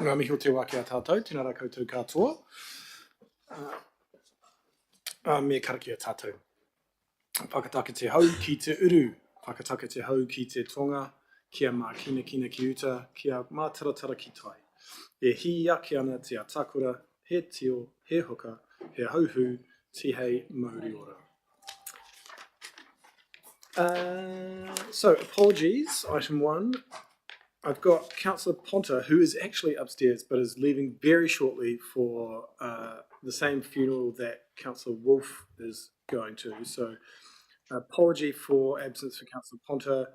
Ngā mihi o te wā ki a tātou, tēnā rā koutou katoa. Me karaki a tātou. Whakatake te hau ki te uru, whakatake te hau ki te tonga, kia mā kina ki uta, kia mā taratara ki tai. E hi ake ana te atakura, he tio, he hoka, he hauhu, ti hei mauri ora. So, apologies, item 1. I've got Councillor Ponta, who is actually upstairs but is leaving very shortly for the same funeral that Councillor Wolfe is going to. So, apology for absence for Councillor Ponta,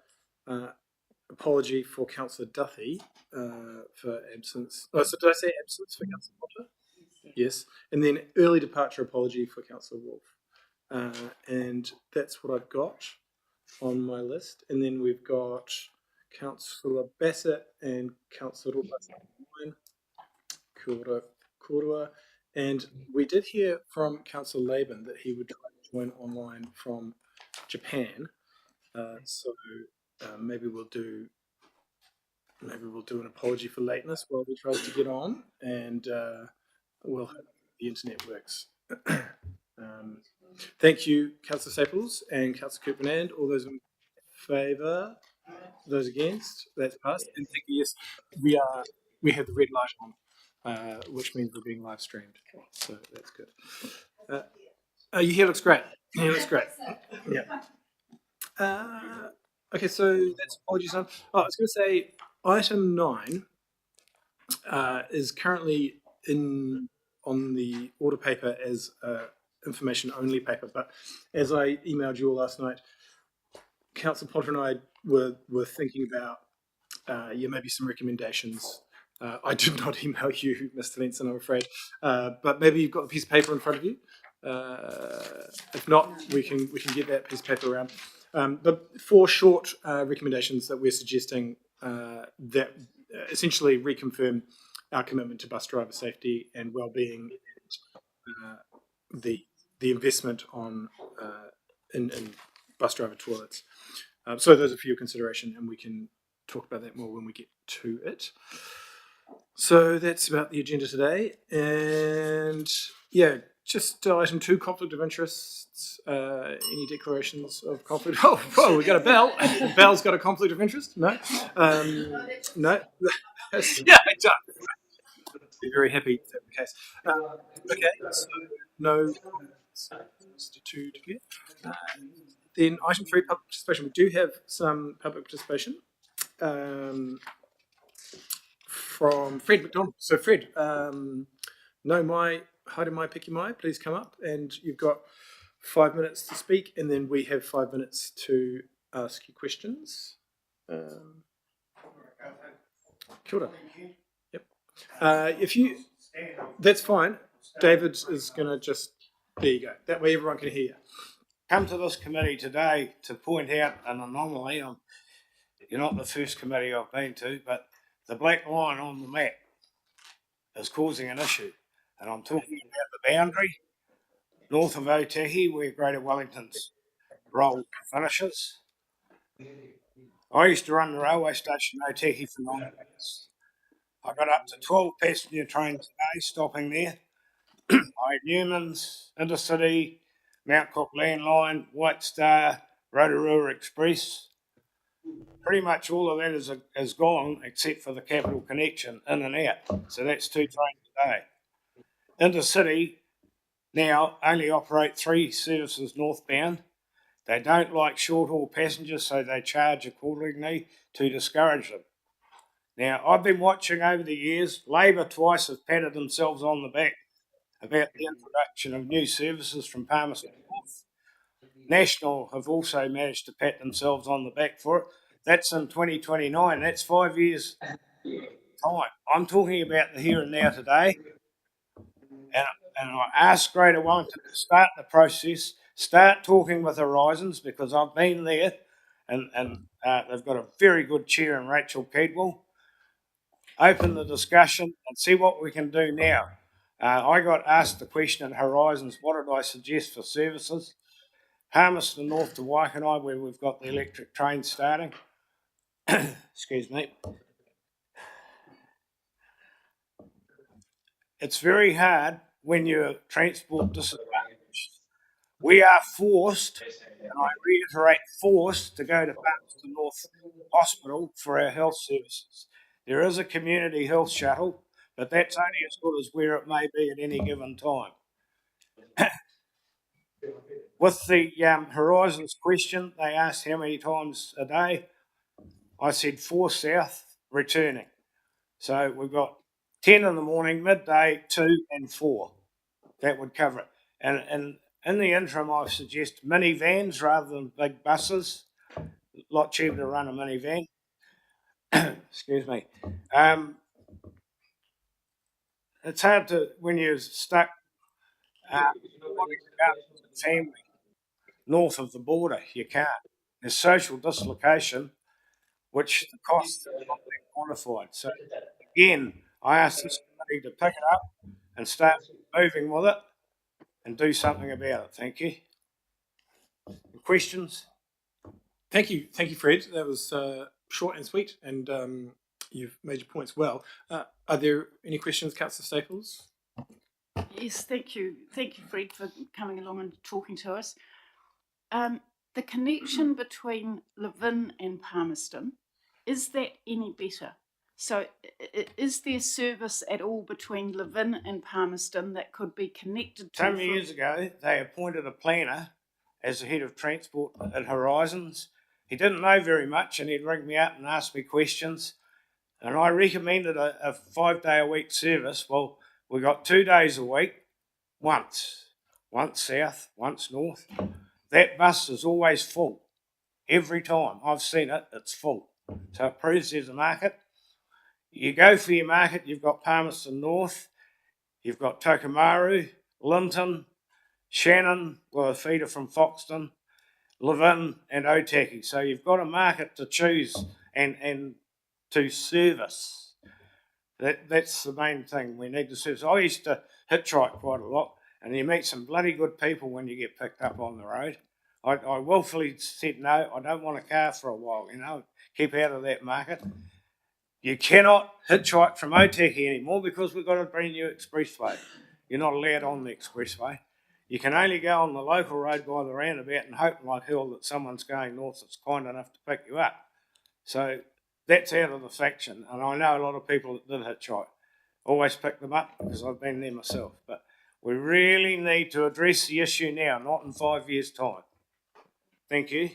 apology for Councillor Duffy for absence. Oh, so did I say absence for Councillor Ponta? Yes. And then early departure apology for Councillor Wolfe. And that's what I've got on my list. And then we've got Councillor Bassett and Councillor Rupert. Kia ora. And we did hear from Councillor Laban that he would try to join online from Japan. So maybe we'll do an apology for lateness while he tries to get on, and we'll hope the internet works. Thank you, Councillor Staples and Councillor Coupland. All those in favour? Those against? That's passed. And thank you. Yes, we have the red light on, which means we're being live streamed. So that's good. Your hair looks great. Your hair looks great. Yeah. Okay, so that's apologies on. Oh, I was going to say item 9 is currently on the order paper as information only paper, but as I emailed you all last night, Councillor Potter and I were thinking about maybe some recommendations. I did not email you, Mr. Lenson, I'm afraid, but maybe you've got the piece of paper in front of you. If not, we can get that piece of paper around. But 4 short recommendations that we're suggesting that essentially reconfirm our commitment to bus driver safety and well-being, and the investment on in bus driver toilets. So those are for your consideration, and we can talk about that more when we get to it. So that's about the agenda today, and yeah, just item 2, conflict of interests. Any declarations of conflict? Oh, whoa, we got a bell. The bell's got a conflict of interest? No, no. Yeah, it does. Be very happy if that's the case. Okay, so no. To get. Then item 3, public participation. We do have some public participation from Fred McDonald. So Fred, no mai, haere mai, piki mai, please come up, and you've got 5 minutes to speak, and then we have 5 minutes to ask you questions. Kia ora. Yep. That's fine. David is going to just, there you go. That way everyone can hear you. Come to this committee today to point out an anomaly. You're not the first committee I've been to, but the black line on the map is causing an issue. And I'm talking about the boundary north of Otahi, where Greater Wellington's roll finishes. I used to run the railway station in Otahi for 9 years. I got up to 12 passenger trains a day stopping there. I had Newman's, Intercity, Mount Cook Landline, White Star, Rotorua Express. Pretty much all of that is gone except for the Capital Connection in and out. So that's 2 trains a day. Intercity now only operate 3 services northbound. They don't like short haul passengers, so they charge accordingly to discourage them. Now, I've been watching over the years. Labor twice have patted themselves on the back about the introduction of new services from Palmerston North. National have also managed to pat themselves on the back for it. That's in 2029. That's 5 years' time. I'm talking about the here and now today. And I ask Greater Wellington to start the process, start talking with Horizons, because I've been there, and they've got a very good chair in Rachel Keedwell. Open the discussion and see what we can do now. I got asked the question at Horizons, what did I suggest for services? Palmerston North to Waikanae, where we've got the electric train starting. Excuse me. it's very hard when you're transport disadvantaged. We are forced, and I reiterate, forced to go to Palmerston North Hospital for our health services. There is a community health shuttle, but that's only as good as where it may be at any given time. With the Horizons question, they asked how many times a day. I said 4 south, returning. So we've got 10 in the morning, midday, 2 and 4. That would cover it. And in the interim, I suggest minivans rather than big buses. A lot cheaper to run a minivan. Excuse me. It's hard to, when you're stuck wanting to go with the family north of the border, you can't. There's social dislocation, which the costs have not been quantified. So again, I ask this committee to pick it up and start moving with it and do something about it. Thank you. Questions? Thank you, Fred. That was short and sweet, and you've made your points well. Are there any questions, Councillor Staples? Yes, thank you, Fred, for coming along and talking to us. The connection between Levin and Palmerston, is that any better? So, is there service at all between Levin and Palmerston that could be connected to? Some years ago, they appointed a planner as the head of transport at Horizons. He didn't know very much, and he'd ring me up and ask me questions. And I recommended a 5-day-a-week service. Well, we got 2 days a week, once south, once north. That bus is always full. Every time I've seen it, it's full. So it proves there's a market. You go for your market, you've got Palmerston North, you've got Tokomaru, Linton, Shannon, with a feeder from Foxton, Levin and Otaki. So you've got a market to choose and to service. That's the main thing we need to service. I used to hitchhike quite a lot, and you meet some bloody good people when you get picked up on the road. I willfully said no, I don't want a car for a while, keep out of that market. You cannot hitchhike from Otaki anymore because we've got a brand new expressway. You're not allowed on the expressway. You can only go on the local road by the roundabout and hope like hell that someone's going north that's kind enough to pick you up. So that's out of the faction, and I know a lot of people that did hitchhike. Always pick them up because I've been there myself. But we really need to address the issue now, not in 5 years' time. Thank you.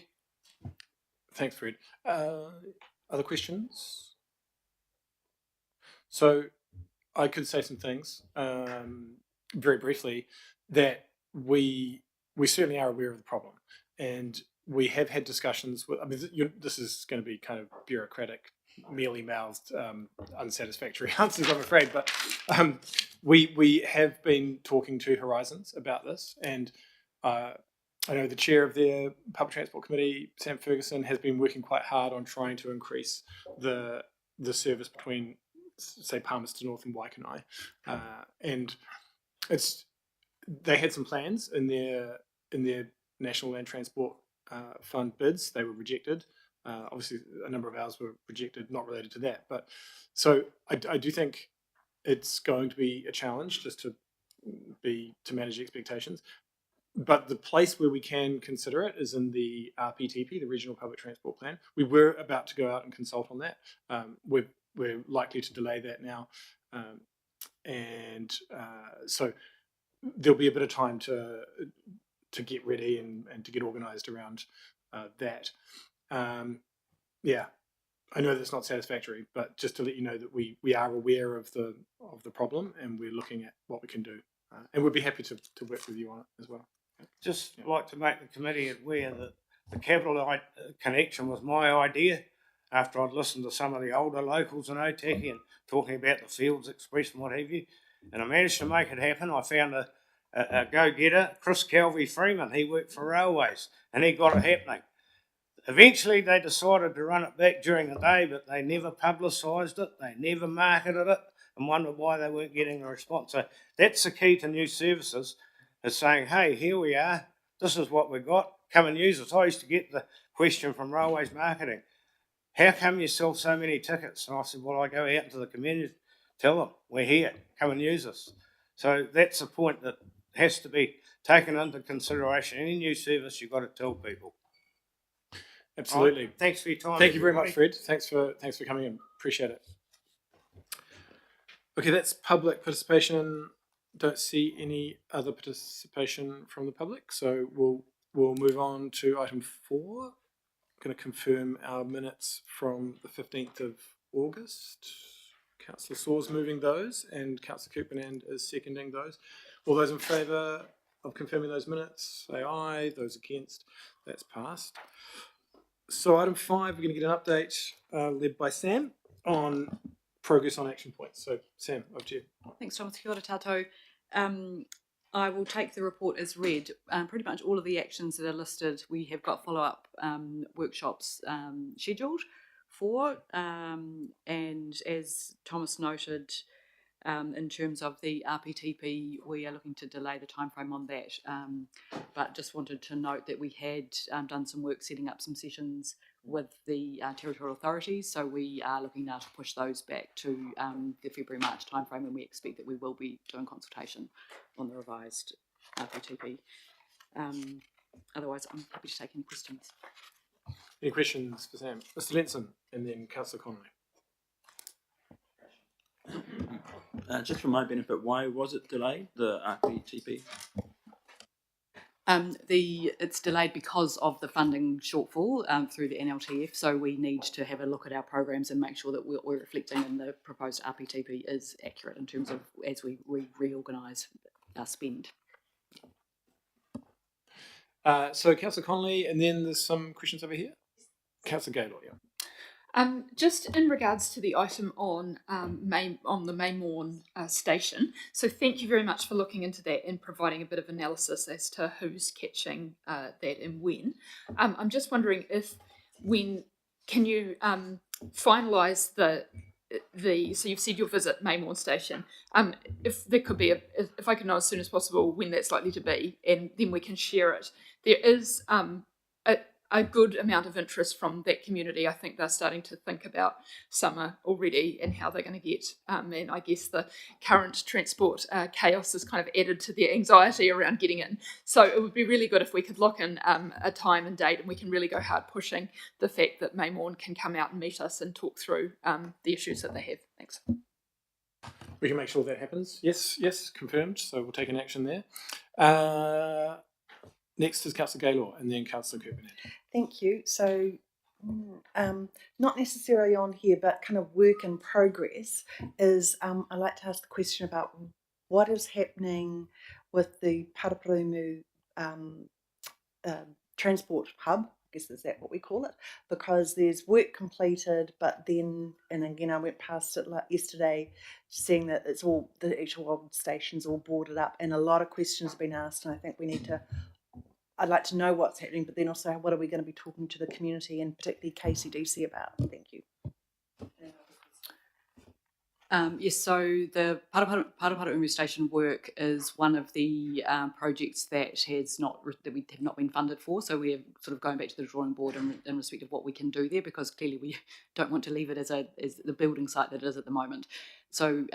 Thanks, Fred. Other questions? So I could say some things very briefly that we certainly are aware of the problem, and we have had discussions with. I mean, this is going to be kind of bureaucratic, mealy-mouthed, unsatisfactory answers, I'm afraid. But we have been talking to Horizons about this, and I know the chair of their public transport committee, Sam Ferguson, has been working quite hard on trying to increase the service between, say, Palmerston North and Waikanae, and they had some plans in their National Land Transport Fund bids. They were rejected. Obviously, a number of ours were rejected, not related to that. But so I do think it's going to be a challenge just to manage expectations. But the place where we can consider it is in the RPTP, the Regional Public Transport Plan. We were about to go out and consult on that. We're likely to delay that now, and so there'll be a bit of time to get ready and to get organised around that. Yeah, I know that's not satisfactory, but just to let you know that we are aware of the problem and we're looking at what we can do, and we'd be happy to work with you on it as well. Just like to make the committee aware that the capital connection was my idea after I'd listened to some of the older locals in Otaki and talking about the Fields Express and what have you, and I managed to make it happen. I found a go-getter, Chris Calvi Freeman. He worked for Railways and he got it happening. Eventually they decided to run it back during the day, but they never publicised it, they never marketed it, and wondered why they weren't getting a response. So that's the key to new services, is saying, hey, here we are, this is what we've got, come and use it. I used to get the question from Railways Marketing, how come you sell so many tickets? And I said, well, I go out into the community tell them we're here, come and use us. So that's a point that has to be taken into consideration. Any new service, you've got to tell people. Absolutely. Right? Thanks for your time. Thank you very everybody. much, Fred. Thanks for coming in. Appreciate it. Okay, that's public participation. Don't see any other participation from the public, so we'll move on to item 4. I'm going to confirm our minutes from the 15th of August. Councillor Saw's moving those, and Councillor Coopernand is seconding those. All those in favour of confirming those minutes, say aye. Those against, that's passed. So item 5, we're going to get an update led by Sam on progress on action points. So Sam, over to you. Thanks, Thomas. Kia ora tātou. I will take the report as read. Pretty much all of the actions that are listed, we have got follow-up workshops scheduled for. And as Thomas noted, in terms of the RPTP, we are looking to delay the timeframe on that. But just wanted to note that we had done some work setting up some sessions with the territorial authorities, so we are looking now to push those back to the February-March timeframe, when we expect that we will be doing consultation on the revised RPTP. Otherwise, I'm happy to take any questions. Any questions for Sam? Mr. Lenson, and then Councillor Connolly. Just for my benefit, why was it delayed, the RPTP? It's delayed because of the funding shortfall through the NLTF, so we need to have a look at our programs and make sure that what we're reflecting in the proposed RPTP is accurate in terms of as we reorganise our spend. So Councillor Connolly, and then there's some questions over here. Councillor Gaylor, yeah. Just in regards to the item on the Maymorn station, so thank you very much for looking into that and providing a bit of analysis as to who's catching that and when. I'm just wondering can you finalise so you've said you'll visit Maymorn station. If there could be if I could know as soon as possible when that's likely to be, and then we can share it. There is a good amount of interest from that community. I think they're starting to think about summer already and how they're going to get. And I guess the current transport chaos has kind of added to their anxiety around getting in. So it would be really good if we could lock in a time and date, and we can really go hard pushing the fact that Maymorn can come out and meet us and talk through the issues that they have. Thanks. We can make sure that happens. Yes, confirmed. So we'll take an action there. Next is Councillor Gaylor, and then Councillor Coopernand. Thank you. So, not necessarily on here, but kind of work in progress is I'd like to ask the question about what is happening with the Paraparumu transport hub. I guess is that what we call it? Because there's work completed, but then, and again, I went past it yesterday, seeing that it's all the actual old stations all boarded up, and a lot of questions have been asked, and I think we need to. I'd like to know what's happening, but then also what are we going to be talking to the community and particularly KCDC about? Thank you. Yes, so the Paraparumu station work is one of the projects that we have not been funded for. So we're sort of going back to the drawing board in respect of what we can do there, because clearly we don't want to leave it as the building site that it is at the moment. So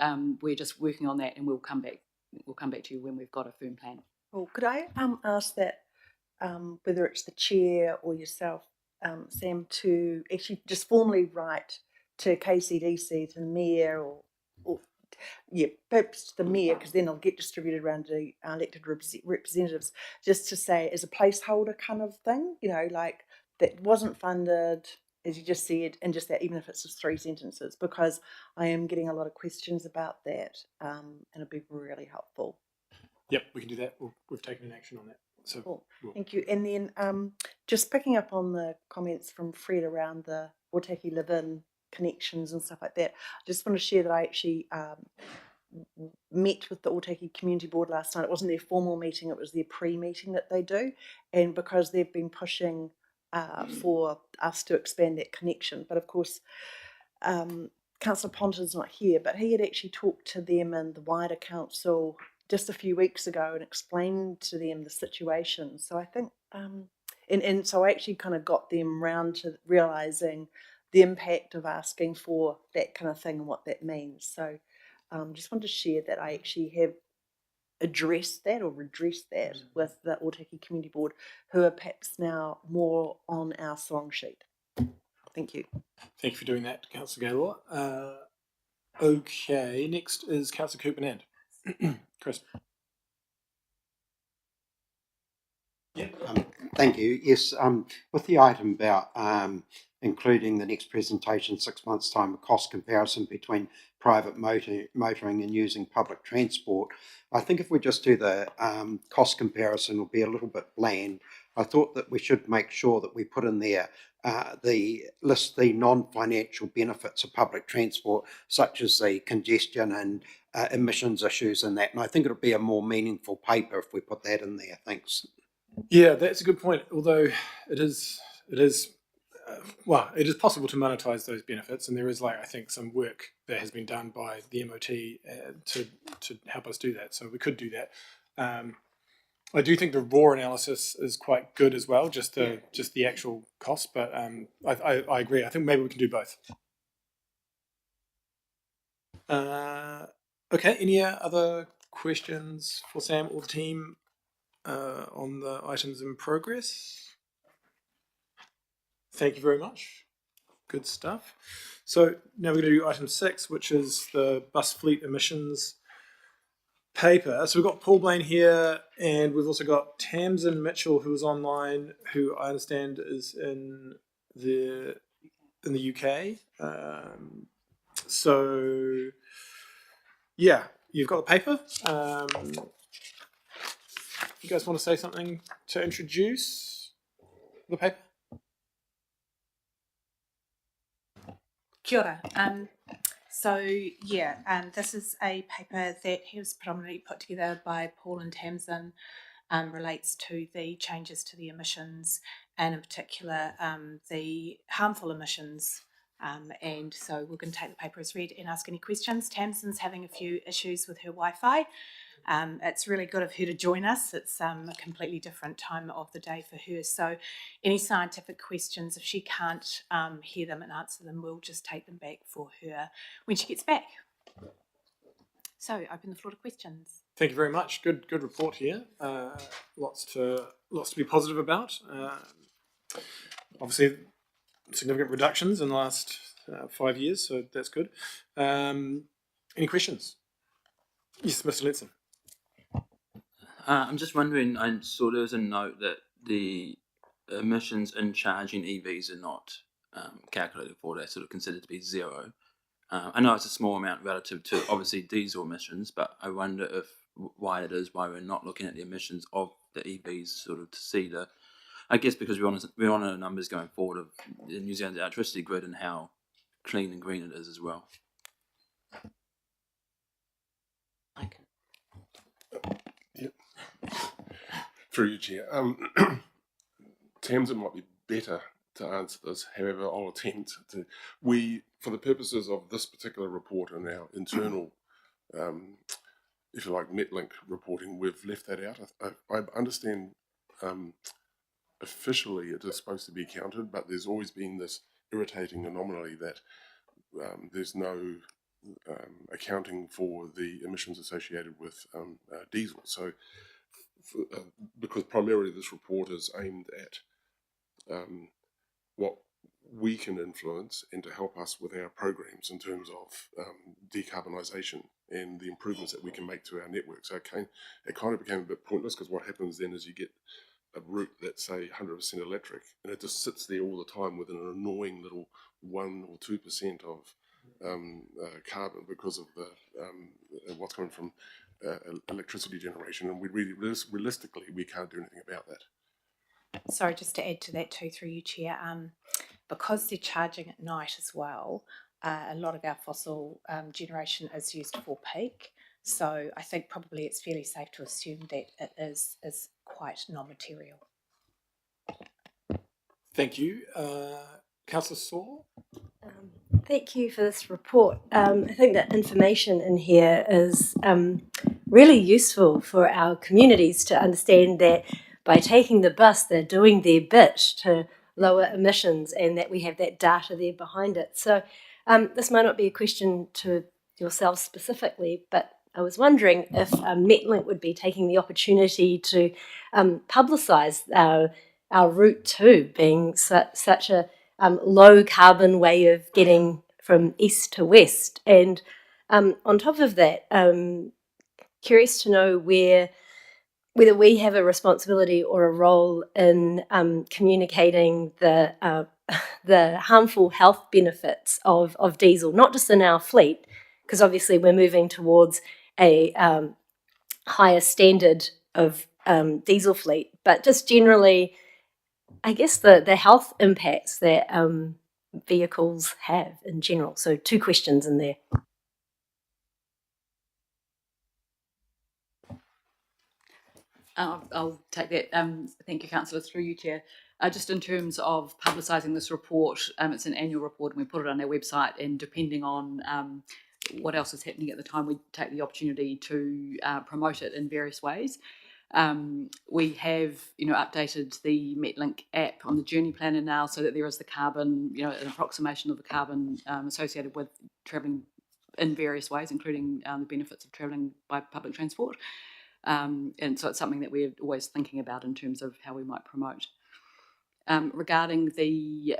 we're just working on that, and we'll come back to you when we've got a firm plan. Well, could I ask that whether it's the chair or yourself, Sam, to actually just formally write to KCDC, to the mayor, or perhaps the mayor, because then it'll get distributed around the elected representatives, just to say as a placeholder kind of thing, like that wasn't funded, as you just said, and just that, even if it's just 3 sentences, because I am getting a lot of questions about that, and it'd be really helpful. Yep, we can do that. We've taken an action on that. So cool. Thank you. And then just picking up on the comments from Fred around the Otaki live-in connections and stuff like that, I just want to share that I actually met with the Otaki Community Board last night. It wasn't their formal meeting, it was their pre-meeting that they do, and because they've been pushing for us to expand that connection. But of course, Councillor Ponta's not here, but he had actually talked to them and the wider council just a few weeks ago and explained to them the situation. So I think, and so I actually kind of got them round to realising the impact of asking for that kind of thing and what that means. So just wanted to share that I actually have addressed that or redressed that with the Otaki Community Board, who are perhaps now more on our song sheet. Thank you. Thank you for doing that, Councillor Gaylor. Okay, next is Councillor Copenand. Chris. Yeah. Thank you. Yes, with the item about including the next presentation 6 months' time, a cost comparison between private motoring and using public transport, I think if we just do the cost comparison, will be a little bit bland. I thought that we should make sure that we put in there the non-financial benefits of public transport, such as the congestion and emissions issues and that. And I think it'll be a more meaningful paper if we put that in there. Thanks. Yeah, that's a good point. Although it is possible to monetize those benefits, and there is, I think, some work that has been done by the MOT to help us do that. So we could do that. I do think the raw analysis is quite good as well, just the actual cost. But I agree. I think maybe we can do both. Okay. Any other questions for Sam or the team on the items in progress? Thank you very much. Good stuff. So now we're going to do item 6, which is the bus fleet emissions paper. So we've got Paul Blaine here, and we've also got Tamsin Mitchell, who is online, who I understand is in the UK. So yeah, you've got the paper. You guys want to say something to introduce the paper? Kia ora. This is a paper that was predominantly put together by Paul and Tamsin, relates to the changes to the emissions, and in particular the harmful emissions. And so we're going to take the paper as read and ask any questions. Tamsin's having a few issues with her Wi-Fi. It's really good of her to join us. It's a completely different time of the day for her. So any scientific questions, if she can't hear them and answer them, we'll just take them back for her when she gets back. So open the floor to questions. Thank you very much. Good report here. Lots to be positive about. Obviously, significant reductions in the last 5 years, so that's good. Any questions? Yes, Mr. Linson. I'm just wondering, I saw there was a note that the emissions in charging EVs are not calculated for, they're sort of considered to be zero. I know it's a small amount relative to obviously diesel emissions, but I wonder why we're not looking at the emissions of the EVs, sort of to see I guess because we want to know the numbers going forward of the New Zealand's electricity grid and how clean and green it is as well. Yep. Through you, Chair. Tamsin might be better to answer this. However, I'll attempt to. For the purposes of this particular report and our internal, if you like, Metlink reporting, we've left that out. I understand officially it is supposed to be counted, but there's always been this irritating anomaly that there's no accounting for the emissions associated with diesel. So, because primarily this report is aimed at what we can influence and to help us with our programs in terms of decarbonisation and the improvements that we can make to our network. So it kind of became a bit pointless, because what happens then is you get a route that's, say, 100% electric, and it just sits there all the time with an annoying little 1 or 2% of carbon because of the what's coming from electricity generation, and we really realistically we can't do anything about that. Sorry, just to add to that too, through you, Chair, because they're charging at night as well, a lot of our fossil generation is used for peak. So I think probably it's fairly safe to assume that it is quite non-material. Thank you. Councillor Saul? Thank you for this report. I think that information in here is really useful for our communities to understand that by taking the bus, they're doing their bit to lower emissions, and that we have that data there behind it. So this might not be a question to yourselves specifically, but I was wondering if Metlink would be taking the opportunity to publicise our route 2 being such a low carbon way of getting from east to west. And on top of that, curious to know whether we have a responsibility or a role in communicating the harmful health benefits of diesel, not just in our fleet, because obviously we're moving towards a higher standard of diesel fleet, but just generally, I guess the health impacts that vehicles have in general. So 2 questions in there. I'll take that. Thank you, Councillor, through you, Chair. Just in terms of publicising this report, it's an annual report and we put it on our website, and depending on what else is happening at the time, we take the opportunity to promote it in various ways. We have, updated the Metlink app on the journey planner now, so that there is the carbon, an approximation of the carbon associated with travelling in various ways, including the benefits of travelling by public transport. And so it's something that we're always thinking about in terms of how we might promote. Regarding the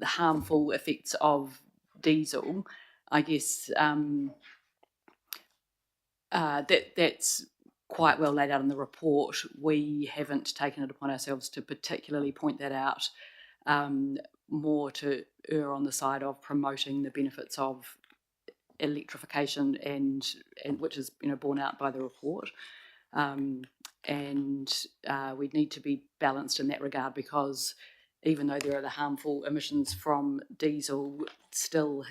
harmful effects of diesel, I guess that's quite well laid out in the report. We haven't taken it upon ourselves to particularly point that out, more to err on the side of promoting the benefits of electrification and which is borne out by the report, and we need to be balanced in that regard, because even though there are the harmful emissions from diesel, still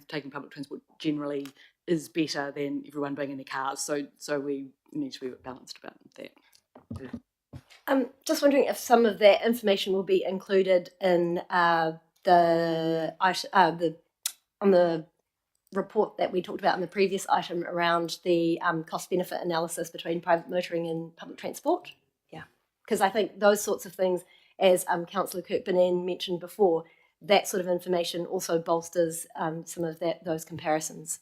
taking public transport generally is better than everyone being in their cars, so we need to be balanced about that. Just wondering if some of that information will be included in on the report that we talked about in the previous item around the cost-benefit analysis between private motoring and public transport. Yeah, because I think those sorts of things, as Councillor Kirkpanen mentioned before, that sort of information also bolsters some of those comparisons.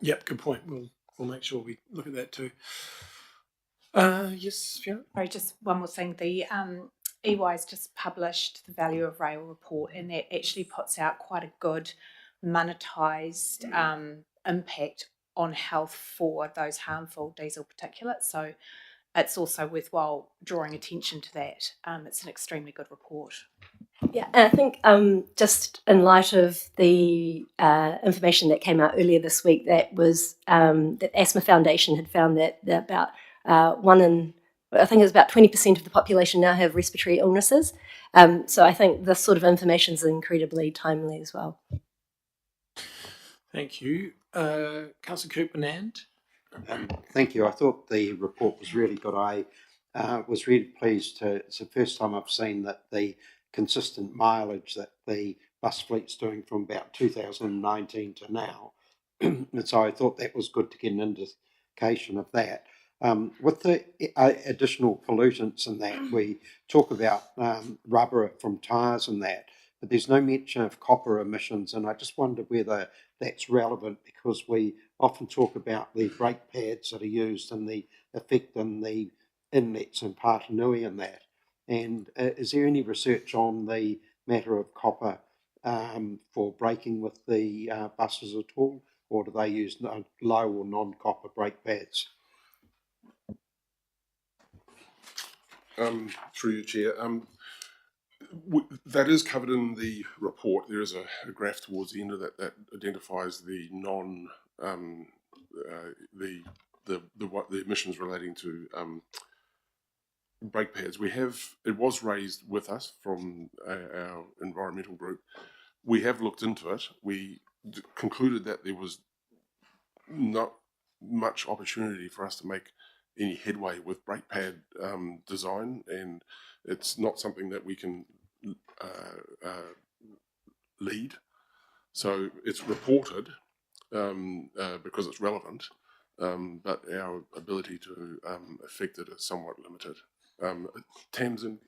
Yep, good point. We'll make sure we look at that too. Yes, Fiona? Sorry, just one more thing. The EY's just published the Value of Rail report, and that actually puts out quite a good monetised impact on health for those harmful diesel particulates. So it's also worthwhile drawing attention to that. It's an extremely good report. Yeah, and I think just in light of the information that came out earlier this week, that was that Asthma Foundation had found that about I think it was about 20% of the population now have respiratory illnesses. So I think this sort of information is incredibly timely as well. Thank you. Councillor Kirkpanen? Thank you. I thought the report was really good. I was really pleased it's the first time I've seen that the consistent mileage that the bus fleet's doing from about 2019 to now. And so I thought that was good to get an indication of that. With the additional pollutants and that, we talk about rubber from tyres and that, but there's no mention of copper emissions, and I just wonder whether that's relevant, because we often talk about the brake pads that are used and the effect on the inlets in Patanui and that. And is there any research on the matter of copper for braking with the buses at all, or do they use low or non-copper brake pads? Through you, Chair. That is covered in the report. There is a graph towards the end of that identifies the the emissions relating to brake pads. It was raised with us from our environmental group. We have looked into it. We concluded that there was not much opportunity for us to make any headway with brake pad design, and it's not something that we can lead. So it's reported because it's relevant, but our ability to affect it is somewhat limited. Tamsin,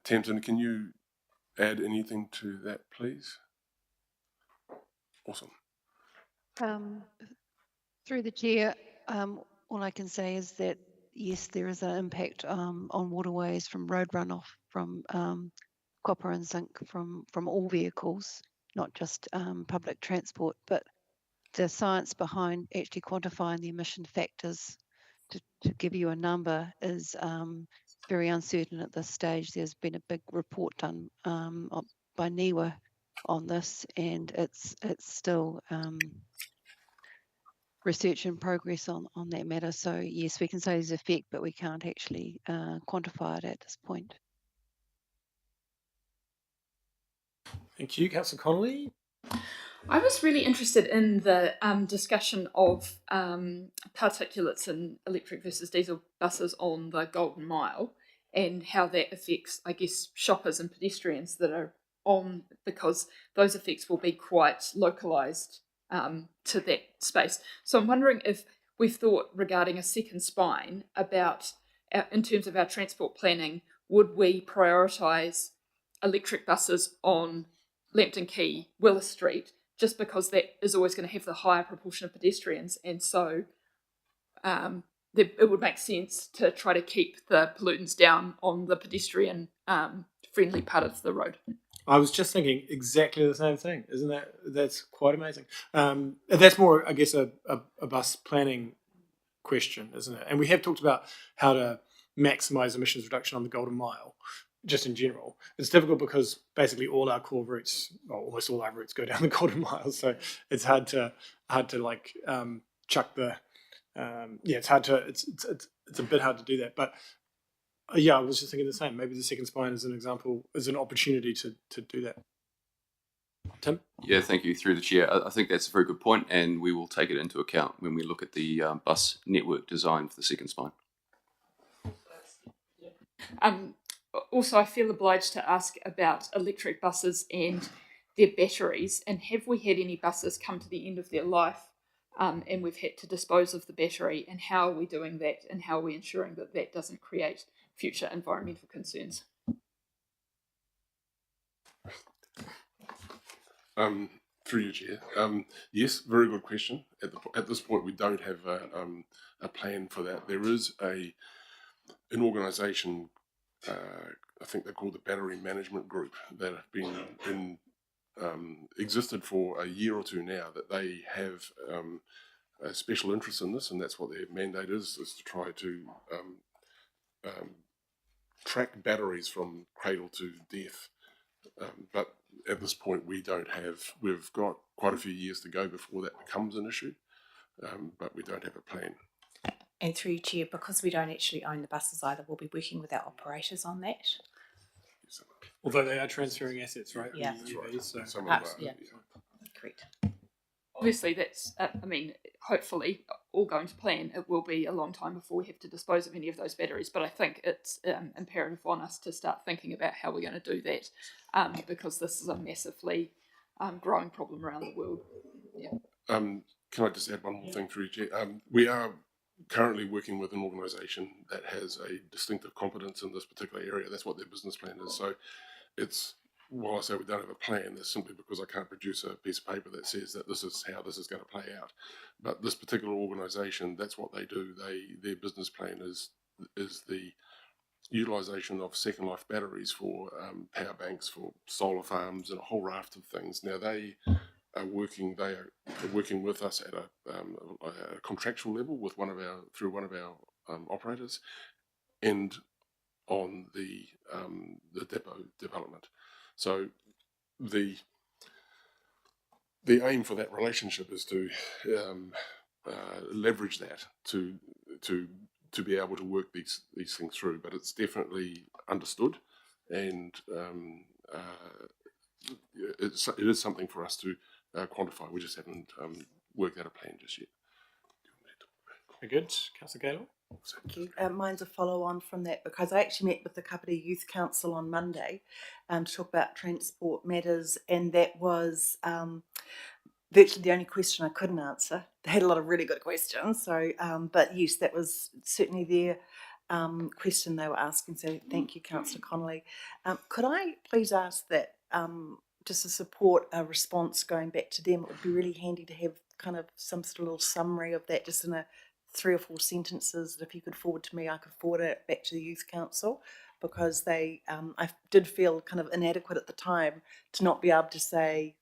Tamsin, can you add anything to that, please? Awesome. Through the chair, all I can say is that yes, there is an impact on waterways from road runoff, from copper and zinc from all vehicles, not just public transport. But the science behind actually quantifying the emission factors to give you a number is very uncertain at this stage. There's been a big report done by NIWA on this, and it's still research in progress on that matter. So yes, we can say there's effect, but we can't actually quantify it at this point. Thank you, Councillor Connolly. I was really interested in the discussion of particulates in electric versus diesel buses on the Golden Mile and how that affects, I guess, shoppers and pedestrians that are on, because those effects will be quite localised to that space. So I'm wondering if we've thought regarding a second spine about, in terms of our transport planning, would we prioritise electric buses on Lambton Quay, Willis Street, just because that is always going to have the higher proportion of pedestrians, and so it would make sense to try to keep the pollutants down on the pedestrian friendly part of the road. I was just thinking exactly the same thing. Isn't that's quite amazing? That's more, I guess, a bus planning question, isn't it? And we have talked about how to maximise emissions reduction on the Golden Mile, just in general. It's difficult because basically all our core routes, or almost all our routes, go down the Golden Mile. So it's hard to like chuck the it's hard to it's a bit hard to do that. But yeah, I was just thinking the same. Maybe the second spine is an example, is an opportunity to do that. Tim? Yeah, thank you. Through the chair, I think that's a very good point, and we will take it into account when we look at the bus network design for the second spine. Also, I feel obliged to ask about electric buses and their batteries. And have we had any buses come to the end of their life and we've had to dispose of the battery? And how are we doing that? And how are we ensuring that that doesn't create future environmental concerns? Through you, Chair. Yes, very good question. At this point, we don't have a plan for that. There is an organisation, I think they're called the Battery Management Group, that have been existed for a year or two now, that they have a special interest in this, and that's what their mandate is to try to track batteries from cradle to death. But at this point, we've got quite a few years to go before that becomes an issue, but we don't have a plan. And through you, Chair, because we don't actually own the buses either, we'll be working with our operators on that. Although they are transferring assets, right? Yeah. That's right. So. Yeah. Correct. Obviously, that's, hopefully, all going to plan, it will be a long time before we have to dispose of any of those batteries. But I think it's imperative on us to start thinking about how we're going to do that, because this is a massively growing problem around the world. Yeah. Can I just add one more thing through you, Chair? We are currently working with an organisation that has a distinctive competence in this particular area. That's what their business plan is. So it's, while I say we don't have a plan, that's simply because I can't produce a piece of paper that says that this is how this is going to play out. But this particular organisation, that's what they do. Their business plan is the utilisation of second life batteries for power banks, for solar farms, and a whole raft of things. Now they are working with us at a contractual level with through one of our operators, and on the depot development. So the aim for that relationship is to leverage that to be able to work these things through. But it's definitely understood, and it is something for us to quantify. We just haven't worked out a plan just yet. Very good. Councillor Gaylor? Thank you. Mine's a follow-on from that, because I actually met with the Kapiti Youth Council on Monday to talk about transport matters, and that was virtually the only question I couldn't answer. They had a lot of really good questions, so but yes, that was certainly there. question they were asking. So thank you, Councillor Connolly. Could I please ask that just to support a response going back to them, it would be really handy to have kind of some sort of little summary of that, just in a 3 or 4 sentences, that if you could forward to me, I could forward it back to the Youth Council, because they, I did feel kind of inadequate at the time to not be able to say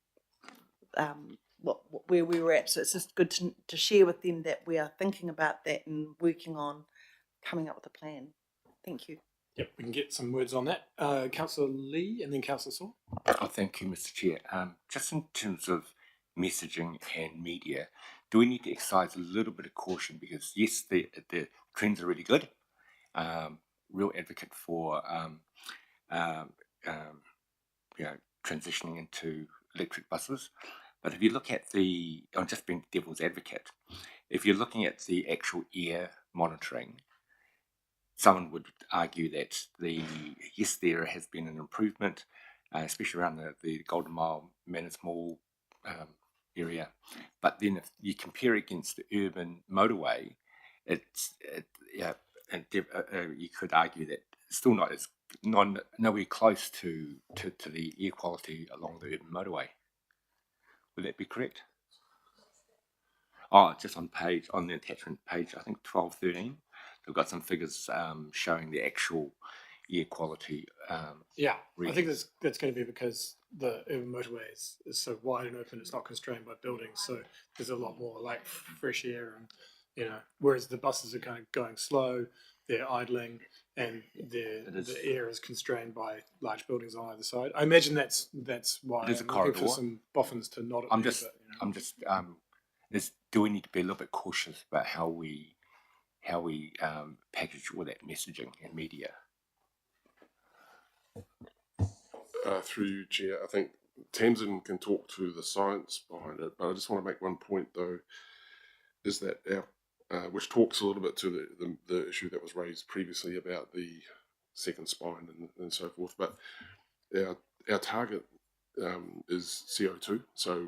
where we were at. So it's just good to share with them that we are thinking about that and working on coming up with a plan. Thank you. Yep, we can get some words on that. Councillor Lee and then Councillor Saul. Oh, thank you, Mr. Chair. Just in terms of messaging and media, do we need to exercise a little bit of caution? Because yes, the trends are really good. Real advocate for transitioning into electric buses. But if you look at I'm just being devil's advocate. If you're looking at the actual air monitoring, someone would argue that there has been an improvement, especially around the Golden Mile, Manners Mall area. But then if you compare against the urban motorway, you could argue that it's still nowhere close to the air quality along the urban motorway. Would that be correct? Oh, just on the attachment page, I think 12, 13. We've got some figures showing the actual air quality. I think that's going to be because the urban motorway is so wide and open, it's not constrained by buildings, so there's a lot more like fresh air, and whereas the buses are kind of going slow, they're idling, and the air is constrained by large buildings on either side. I imagine that's why There's a I'm corridor. looking for some boffins to nod at me. Do we need to be a little bit cautious about how we package all that messaging and media? Through you, Chair, I think Tamsin can talk to the science behind it, but I just want to make one point though, is that which talks a little bit to the issue that was raised previously about the second spine and so forth. But our target is CO2, so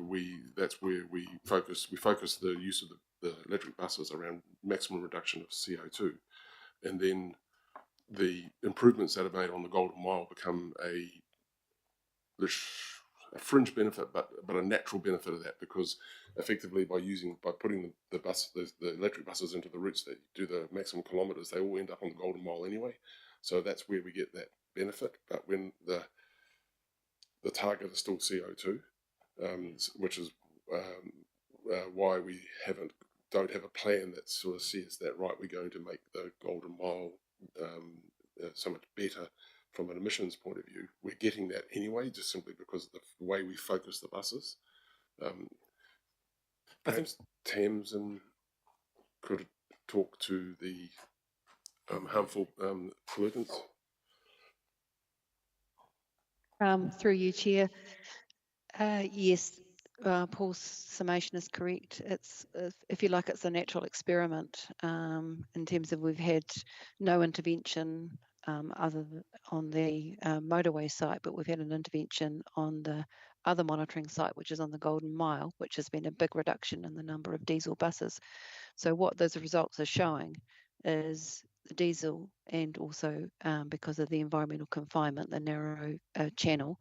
that's where we focus. We focus the use of the electric buses around maximum reduction of CO2, and then the improvements that are made on the Golden Mile become a fringe benefit, but a natural benefit of that, because effectively by putting the electric buses into the routes that do the maximum kilometres, they all end up on the Golden Mile anyway. So that's where we get that benefit. But when the target is still CO2, which is why we don't have a plan that sort of says that we're going to make the Golden Mile so much better from an emissions point of view. We're getting that anyway, just simply because of the way we focus the buses. Perhaps Tamsin could talk to the harmful pollutants. Through you, Chair. Yes, Paul's summation is correct. It's, if you like, it's a natural experiment in terms of we've had no intervention other than on the motorway site, but we've had an intervention on the other monitoring site, which is on the Golden Mile, which has been a big reduction in the number of diesel buses. So what those results are showing is the diesel, and also because of the environmental confinement, the narrow channel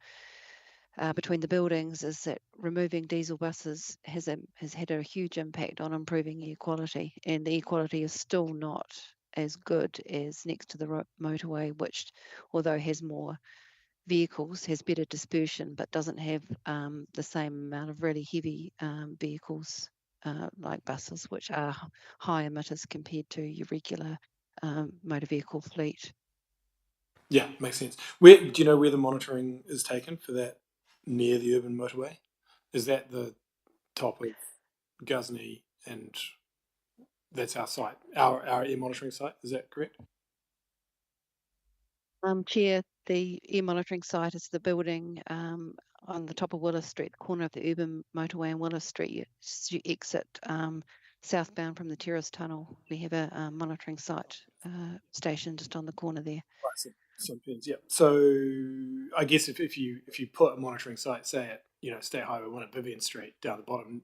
between the buildings, is that removing diesel buses has had a huge impact on improving air quality, and the air quality is still not as good as next to the motorway, which, although has more vehicles, has better dispersion, but doesn't have the same amount of really heavy vehicles like buses, which are high emitters compared to your regular motor vehicle fleet. Yeah, makes sense. Do you know where the monitoring is taken for that near the urban motorway? Is that the top of Ghuznee, and that's our site, our air monitoring site? Is that correct? Chair, the air monitoring site is the building on the top of Willis Street, the corner of the urban motorway and Willis Street. You exit southbound from the terrace tunnel. We have a monitoring site station just on the corner there. Right, some pins, yeah. So I guess if you put a monitoring site, say at State Highway 1 at Vivian Street down the bottom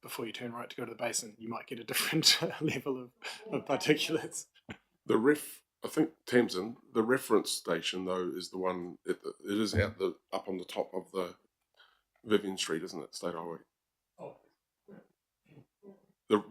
before you turn right to go to the basin, you might get a different level of particulates. The ref I think Tamsin, the reference station though is the one. It is out up on the top of the Vivian Street, isn't it? State Highway. The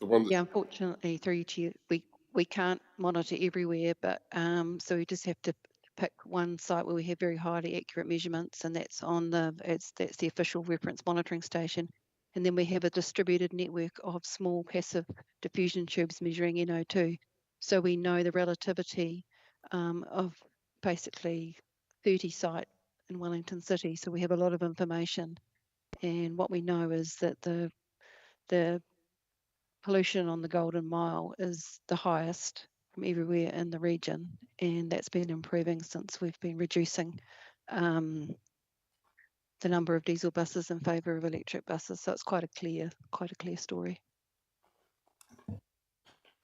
one that. Yeah, unfortunately, through you, Chair, we can't monitor everywhere, but so we just have to pick one site where we have very highly accurate measurements, and that's that's the official reference monitoring station. And then we have a distributed network of small passive diffusion tubes measuring NO2. So we know the relativity of basically 30 sites in Wellington City. So we have a lot of information. And what we know is that the pollution on the Golden Mile is the highest from everywhere in the region, and that's been improving since we've been reducing the number of diesel buses in favour of electric buses. So it's quite a clear story.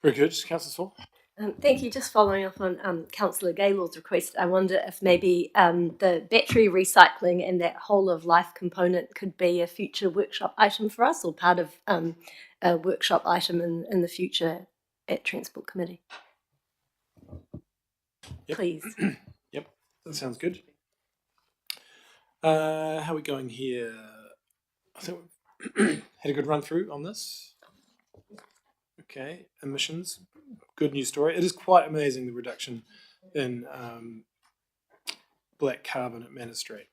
Very good, Councillor Saul. Thank you. Just following up on Councillor Gaylord's request, I wonder if maybe the battery recycling and that whole of life component could be a future workshop item for us, or part of a workshop item in the future at Transport Committee. Yep. Please. Yep, that sounds good. How are we going here? I think we've had a good run through on this. Okay, emissions. Good news story. It is quite amazing, the reduction in black carbon at Manor Street.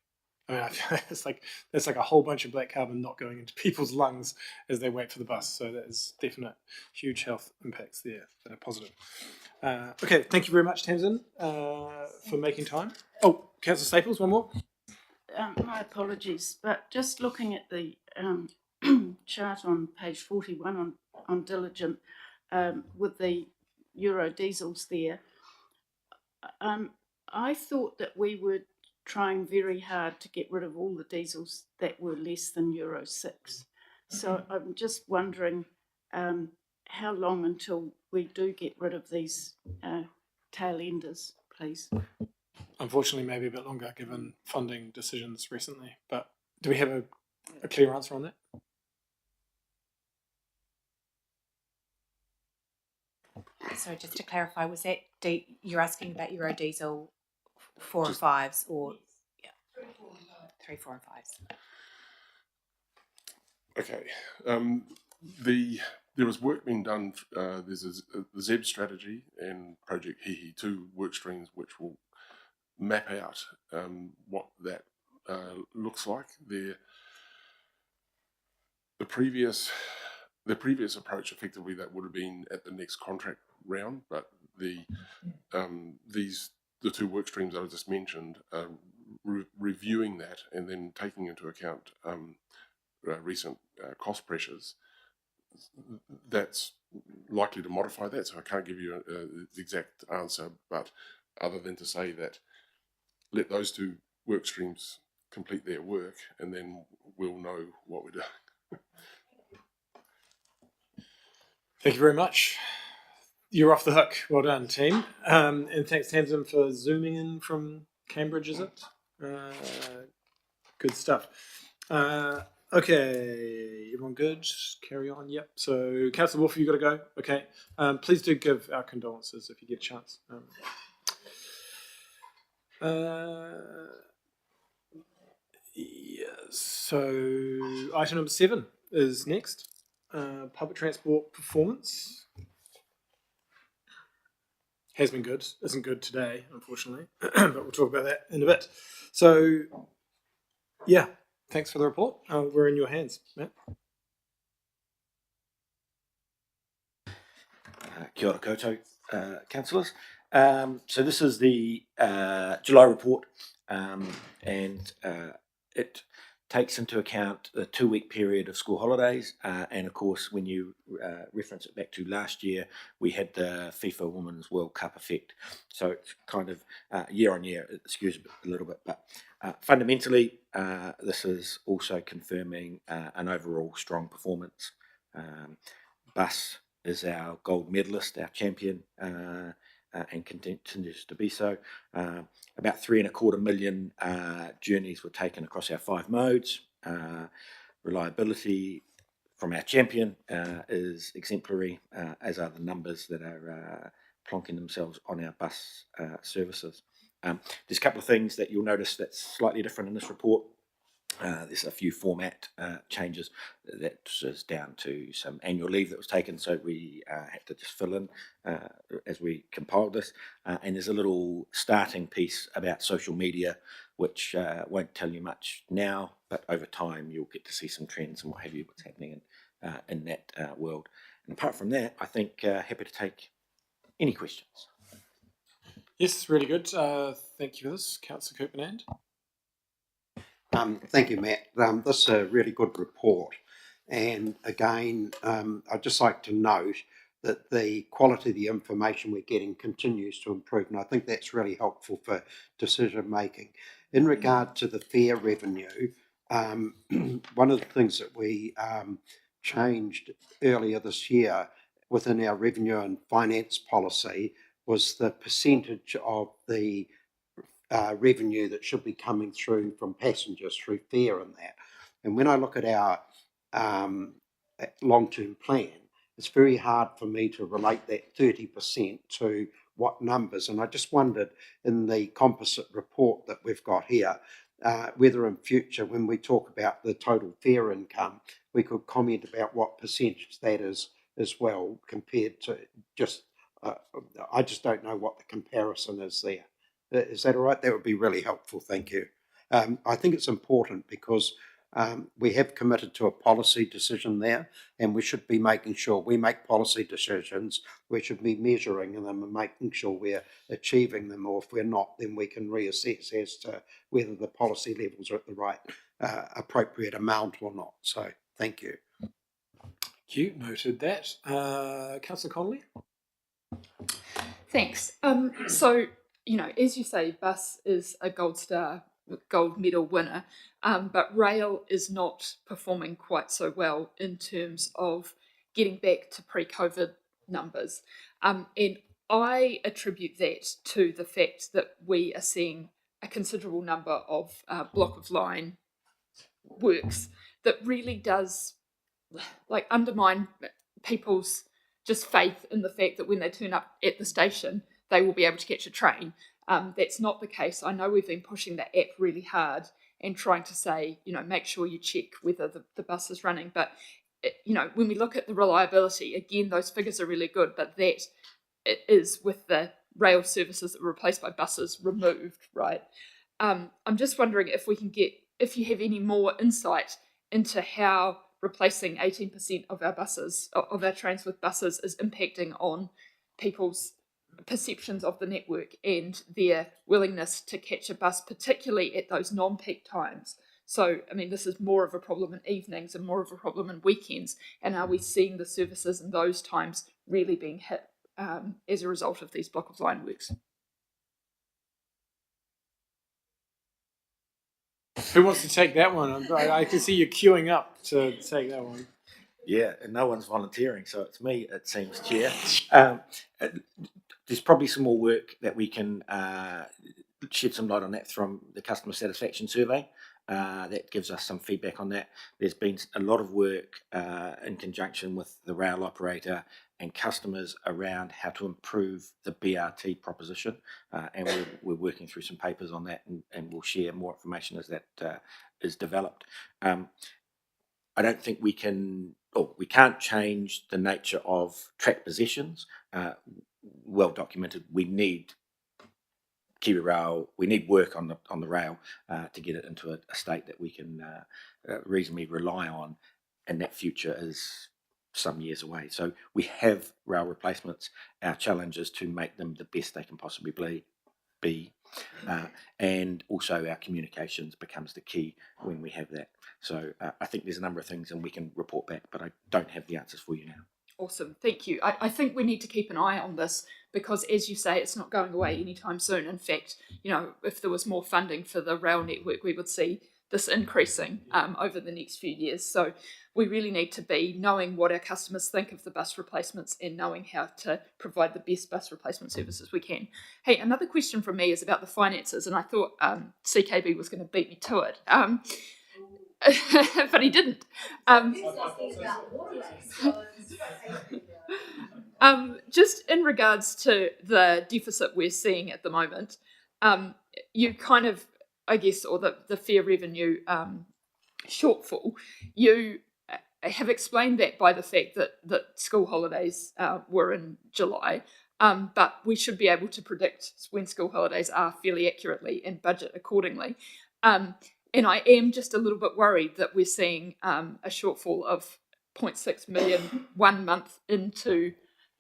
I mean, it's like there's like a whole bunch of black carbon not going into people's lungs as they wait for the bus. So that is definite huge health impacts there that are positive. Okay, thank you very much, Tamsin, for making time. Oh, Councillor Staples, one more. My apologies, but just looking at the chart on page 41 on Diligent with the Euro diesels there, I thought that we were trying very hard to get rid of all the diesels that were less than Euro 6. So I'm just wondering how long until we do get rid of these tail enders, please? Unfortunately, maybe a bit longer given funding decisions recently. But do we have a clear answer on that? So just to clarify, was that you're asking about Euro diesel 4 and 5s, or yeah, 3, 4, and 5s? Okay. There was work being done. There's the ZEB strategy and Project Hihi, 2 work streams which will map out what that looks like. The previous approach, effectively, that would have been at the next contract round, but the 2 work streams that I just mentioned, reviewing that and then taking into account recent cost pressures, that's likely to modify that. So I can't give you the exact answer, but other than to say that let those 2 work streams complete their work, and then we'll know what we're doing. Thank you very much. You're off the hook. Well done, team. And thanks, Tamsin, for zooming in from Cambridge, is it? Good stuff. Okay, everyone good? Carry on. Yep. So, Councillor Wolf, you got to go. Okay. Please do give our condolences if you get a chance. Yes. So, item number 7 is next. Public transport performance. Has been good. Isn't good today, unfortunately, but we'll talk about that in a bit. So, yeah, thanks for the report. We're in your hands, Matt. Kia ora koutou, councillors. So this is the July report, and it takes into account the 2-week period of school holidays, and of course, when you reference it back to last year, we had the FIFA Women's World Cup effect. So it's kind of year on year, it skews a little bit, but fundamentally, this is also confirming an overall strong performance. Bus is our gold medalist, our champion, and continues to be so. About 3.25 million journeys were taken across our 5 modes. Reliability from our champion is exemplary, as are the numbers that are plonking themselves on our bus services. There's a couple of things that you'll notice that's slightly different in this report. There's a few format changes that is down to some annual leave that was taken, so we had to just fill in as we compiled this. And there's a little starting piece about social media, which won't tell you much now, but over time you'll get to see some trends and what have you, what's happening in that world. And apart from that, I think happy to take any questions. Yes, really good. Thank you for this, Councillor Copenand. Thank you, Matt. This is a really good report. And again, I'd just like to note that the quality of the information we're getting continues to improve. And I think that's really helpful for decision making. In regard to the fare revenue, one of the things that we changed earlier this year within our revenue and finance policy was the percentage of the revenue that should be coming through from passengers through fare and that. And when I look at our long-term plan, it's very hard for me to relate that 30% to what numbers. And I just wondered in the composite report that we've got here, whether in future when we talk about the total fare income, we could comment about what percentage that is as well compared to just, I just don't know what the comparison is there. Is that all right? That would be really helpful. Thank you. I think it's important because we have committed to a policy decision there, and we should be making sure we make policy decisions. We should be measuring them and making sure we're achieving them, or if we're not, then we can reassess as to whether the policy levels are at the right appropriate amount or not. So thank you. Thank you. Noted that. Councillor Connolly? Thanks. So, as you say, bus is a gold medal winner, but rail is not performing quite so well in terms of getting back to pre-COVID numbers. And I attribute that to the fact that we are seeing a considerable number of block of line works that really does undermine people's just faith in the fact that when they turn up at the station, they will be able to catch a train. That's not the case. I know we've been pushing the app really hard and trying to say, make sure you check whether the bus is running. But, when we look at the reliability, again, those figures are really good, but that it is with the rail services that were replaced by buses removed, right? I'm just wondering if you have any more insight into how replacing 18% of our trains with buses is impacting on people's perceptions of the network and their willingness to catch a bus, particularly at those non-peak times. So, this is more of a problem in evenings and more of a problem in weekends. And are we seeing the services in those times really being hit as a result of these block of line works? Who wants to take that one? I can see you queuing up to take that one. Yeah, and no one's volunteering, so it's me, it seems, Chair. There's probably some more work that we can shed some light on that from the customer satisfaction survey. That gives us some feedback on that. There's been a lot of work in conjunction with the rail operator and customers around how to improve the BRT proposition, and we're working through some papers on that, and we'll share more information as that is developed. I don't think we can't change the nature of track positions. Well documented. We need Kiwi Rail. We need work on the rail to get it into a state that we can reasonably rely on, and that future is some years away. So we have rail replacements. Our challenge is to make them the best they can possibly be, and also our communications becomes the key when we have that. So I think there's a number of things, and we can report back, but I don't have the answers for you now. Awesome, thank you. I think we need to keep an eye on this because, as you say, it's not going away anytime soon. In fact, if there was more funding for the rail network, we would see this increasing over the next few years. So we really need to be knowing what our customers think of the bus replacements and knowing how to provide the best bus replacement services we can. Hey, another question from me is about the finances, and I thought CKB was going to beat me to it. But he didn't. Just in regards to the deficit we're seeing at the moment, you kind of, I guess, or the fair revenue shortfall, you have explained that by the fact that school holidays were in July, but we should be able to predict when school holidays are fairly accurately and budget accordingly. And I am just a little bit worried that we're seeing a shortfall of 0.6 million 1 month into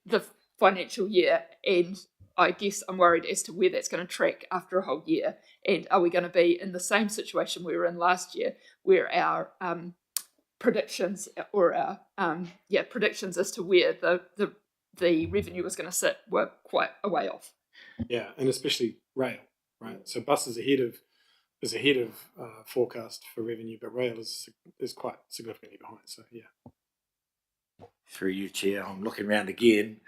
the financial year, and I guess I'm worried as to where that's going to track after a whole year. And are we going to be in the same situation we were in last year, where our predictions or our predictions as to where the revenue was going to sit were quite a way off? Yeah, and especially rail, right? So bus is ahead of forecast for revenue, but rail is quite significantly behind. So yeah. Through you, Chair, I'm looking around again.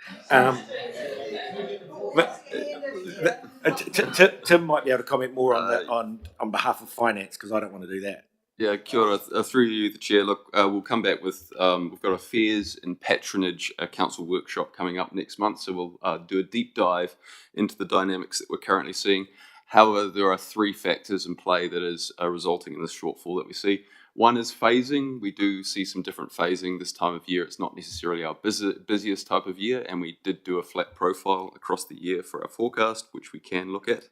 Tim might be able to comment more on that on behalf of finance, because I don't want to do that. Yeah, kia ora. Through you, the chair. Look, we'll come back with. We've got a fares and patronage council workshop coming up next month, so we'll do a deep dive into the dynamics that we're currently seeing. However, there are three factors in play that is resulting in this shortfall that we see. One is phasing. We do see some different phasing this time of year. It's not necessarily our busiest type of year, and we did do a flat profile across the year for our forecast, which we can look at.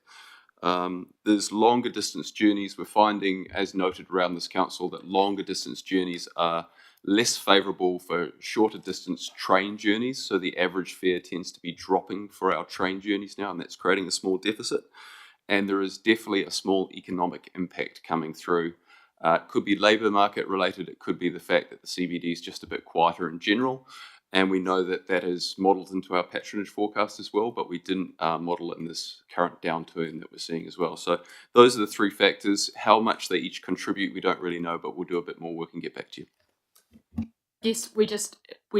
There's longer distance journeys. We're finding, as noted around this council, that longer distance journeys are less favourable for shorter distance train journeys. So the average fare tends to be dropping for our train journeys now, and that's creating a small deficit. And there is definitely a small economic impact coming through. It could be labour market related. It could be the fact that the CBD is just a bit quieter in general. And we know that that is modelled into our patronage forecast as well, but we didn't model it in this current downturn that we're seeing as well. So those are the three factors. How much they each contribute, we don't really know, but we'll do a bit more work and get back to you. Yes, we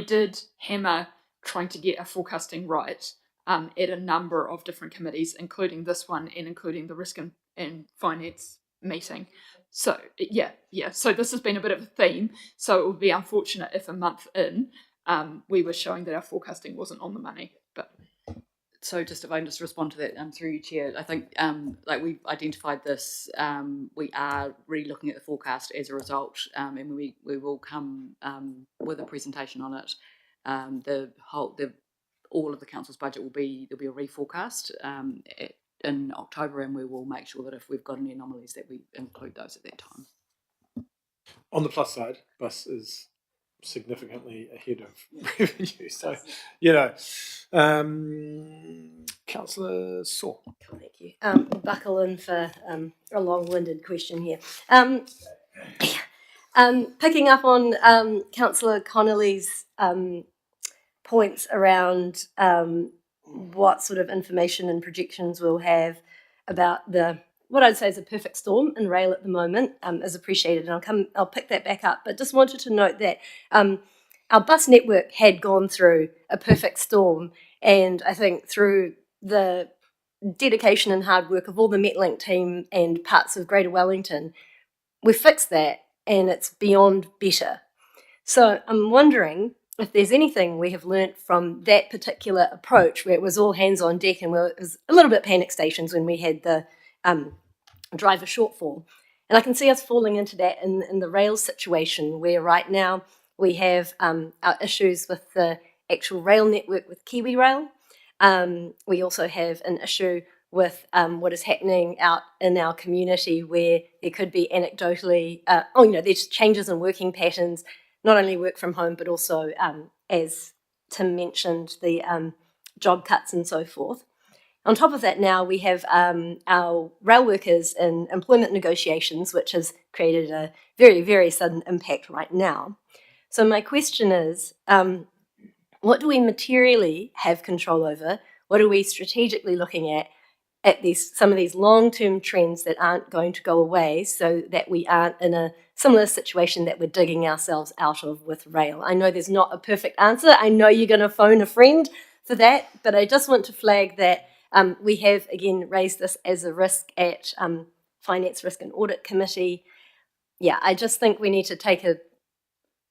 did hammer trying to get our forecasting right at a number of different committees, including this one and including the risk and finance meeting. So yeah. So this has been a bit of a theme. So it would be unfortunate if a month in we were showing that our forecasting wasn't on the money. But so just if I can just respond to that through you, Chair, I think like we've identified this, we are re-looking at the forecast as a result, and we will come with a presentation on it. All of the council's budget there'll be a reforecast in October, and we will make sure that if we've got any anomalies that we include those at that time. On the plus side, bus is significantly ahead of revenue. So, Councillor Saw. Cool, thank you. Buckle in for a long-winded question here. Picking up on Councillor Connolly's points around what sort of information and projections we'll have about what I'd say is a perfect storm in rail at the moment is appreciated, and I'll pick that back up. But just wanted to note that our bus network had gone through a perfect storm, and I think through the dedication and hard work of all the Metlink team and parts of Greater Wellington, we fixed that, and it's beyond better. So I'm wondering if there's anything we have learnt from that particular approach, where it was all hands on deck, and it was a little bit panic stations when we had the driver shortfall. And I can see us falling into that in the rail situation, where right now we have our issues with the actual rail network with Kiwi Rail. We also have an issue with what is happening out in our community, where there could be anecdotally, there's changes in working patterns, not only work from home, but also, as Tim mentioned, the job cuts and so forth. On top of that, now we have our rail workers in employment negotiations, which has created a very, very sudden impact right now. So my question is, what do we materially have control over? What are we strategically looking at some of these long-term trends that aren't going to go away, so that we aren't in a similar situation that we're digging ourselves out of with rail? I know there's not a perfect answer. I know you're going to phone a friend for that, but I just want to flag that we have, again, raised this as a risk at Finance, Risk and Audit Committee. Yeah, I just think we need to take a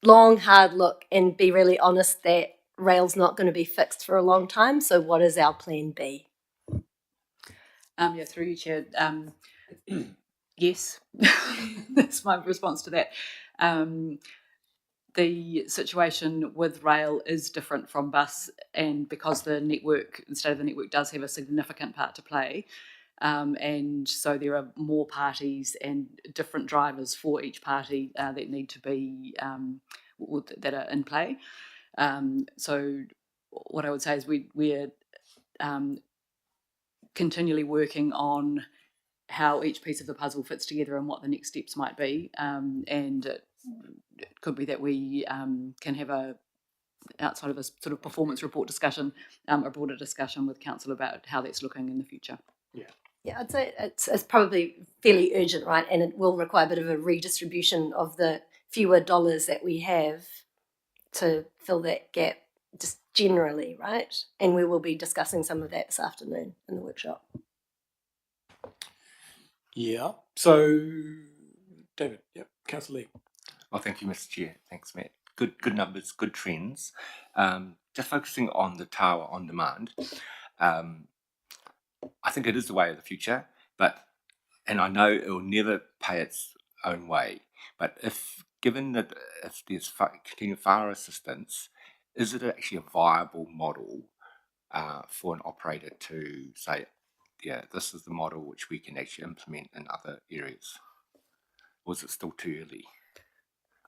long, hard look and be really honest that rail's not going to be fixed for a long time. So what is our plan B? Yeah, through you, Chair. Yes, that's my response to that. The situation with rail is different from bus, and because the state of the network does have a significant part to play, and so there are more parties and different drivers for each party that need to be that are in play. So what I would say is we're continually working on how each piece of the puzzle fits together and what the next steps might be, and it could be that we can have outside of a sort of performance report discussion, a broader discussion with council about how that's looking in the future. Yeah, I'd say it's probably fairly urgent, right? And it will require a bit of a redistribution of the fewer dollars that we have to fill that gap just generally, right? And we will be discussing some of that this afternoon in the workshop. Yeah. So, David, yep, Councillor Lee. Well, thank you, Mr. Chair. Thanks, Matt. Good numbers, good trends. Just focusing on the tower on demand, I think it is the way of the future, and I know it will never pay its own way, but given that if there's continued fire assistance, is it actually a viable model for an operator to say, yeah, this is the model which we can actually implement in other areas? Or is it still too early?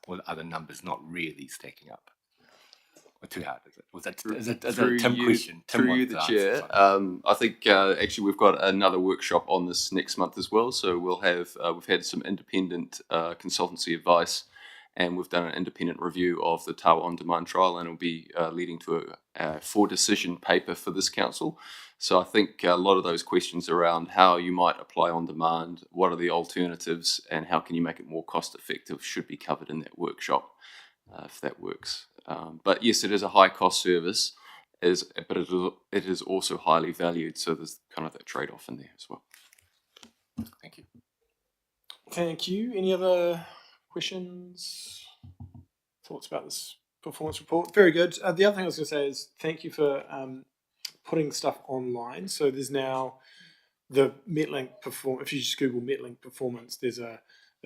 Or are the numbers not really stacking up? Or too hard, is it? Is it a Tim question? Through you, the chair. I think actually we've got another workshop on this next month as well. So we'll have we've had some independent consultancy advice, and we've done an independent review of the Tower on Demand trial, and it'll be leading to a for decision paper for this council. So I think a lot of those questions around how you might apply on demand, what are the alternatives, and how can you make it more cost effective should be covered in that workshop, if that works. But yes, it is a high cost service, but it is also highly valued. So there's kind of that trade off in there as well. Thank you. Thank you. Any other questions, thoughts about this performance report? Very good. The other thing I was going to say is thank you for putting stuff online. So there's now the Metlink if you just Google Metlink performance, there's a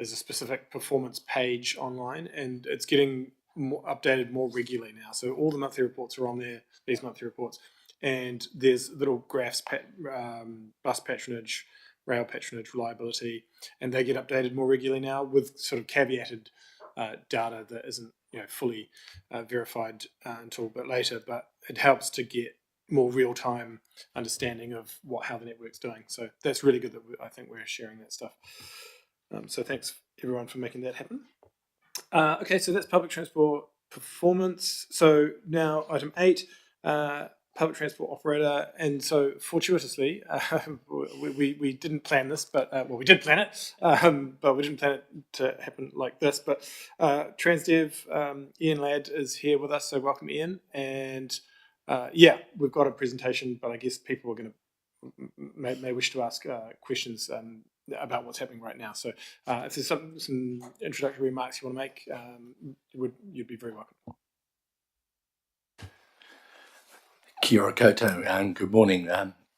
specific performance page online, and it's getting updated more regularly now. So all the monthly reports are on there, these monthly reports, and there's little graphs, bus patronage, rail patronage, reliability, and they get updated more regularly now with sort of caveated data that isn't fully verified until a bit later, but it helps to get more real-time understanding of how the network's doing. So that's really good that I think we're sharing that stuff. So thanks everyone for making that happen. Okay, so that's public transport performance. So now item 8, public transport operator. And so fortuitously, we didn't plan this, but well, we did plan it, but we didn't plan it to happen like this. But Transdev, Ian Ladd is here with us, so welcome Ian. And yeah, we've got a presentation, but I guess people are going to may wish to ask questions about what's happening right now. So if there's some introductory remarks you want to make, you'd be very welcome. Kia ora koutou and good morning.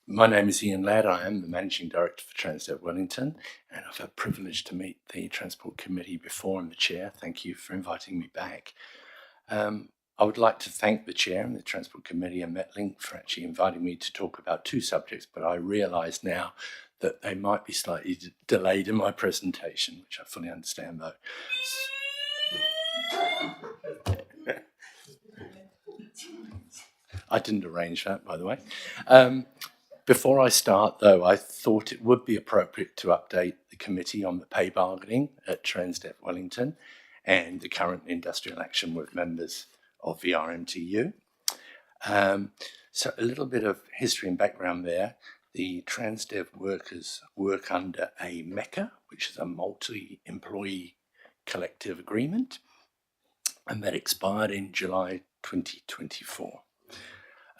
My name is Ian Ladd. I am the Managing Director for Transdev Wellington, and I've had the privilege to meet the Transport Committee before and the Chair. Thank you for inviting me back. I would like to thank the Chair and the Transport Committee and Metlink for actually inviting me to talk about 2 subjects, but I realise now that they might be slightly delayed in my presentation, which I fully understand though. I didn't arrange that, by the way. Before I start, though, I thought it would be appropriate to update the committee on the pay bargaining at Transdev Wellington and the current industrial action with members of the RMTU. So a little bit of history and background there. The Transdev workers work under a MECA, which is a multi-employee collective agreement, and that expired in July 2024.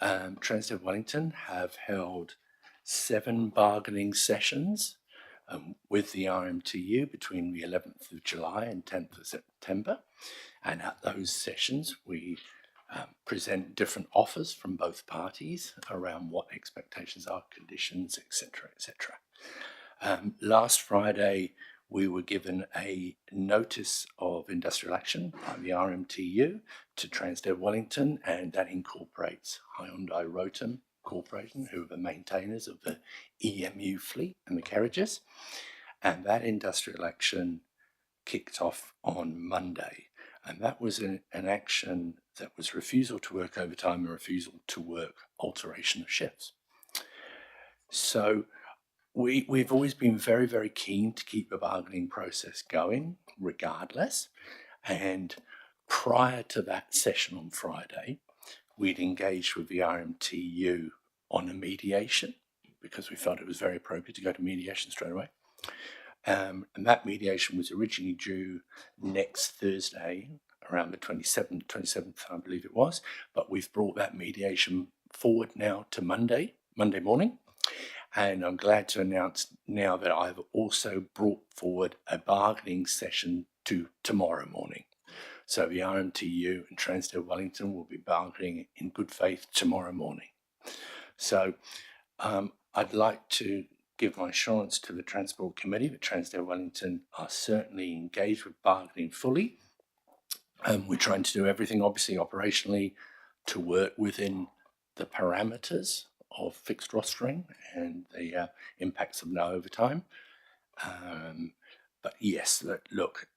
Transdev Wellington have held 7 bargaining sessions with the RMTU between the 11th of July and 10th of September. And at those sessions, we present different offers from both parties around what expectations are, conditions, etc., etc. Last Friday, we were given a notice of industrial action by the RMTU to Transdev Wellington, and that incorporates Hyundai Rotem Corporation, who are the maintainers of the EMU fleet and the carriages. And that industrial action kicked off on Monday. And that was an action that was refusal to work overtime and refusal to work alteration of shifts. So we've always been very, very keen to keep the bargaining process going regardless. And prior to that session on Friday, we'd engaged with the RMTU on a mediation because we felt it was very appropriate to go to mediation straight away. And that mediation was originally due next Thursday, around the 27th, I believe it was. But we've brought that mediation forward now to Monday morning. And I'm glad to announce now that I've also brought forward a bargaining session to tomorrow morning. So the RMTU and Transdev Wellington will be bargaining in good faith tomorrow morning. So I'd like to give my assurance to the Transport Committee that Transdev Wellington are certainly engaged with bargaining fully. We're trying to do everything, obviously, operationally, to work within the parameters of fixed rostering and the impacts of no overtime. But yes, look,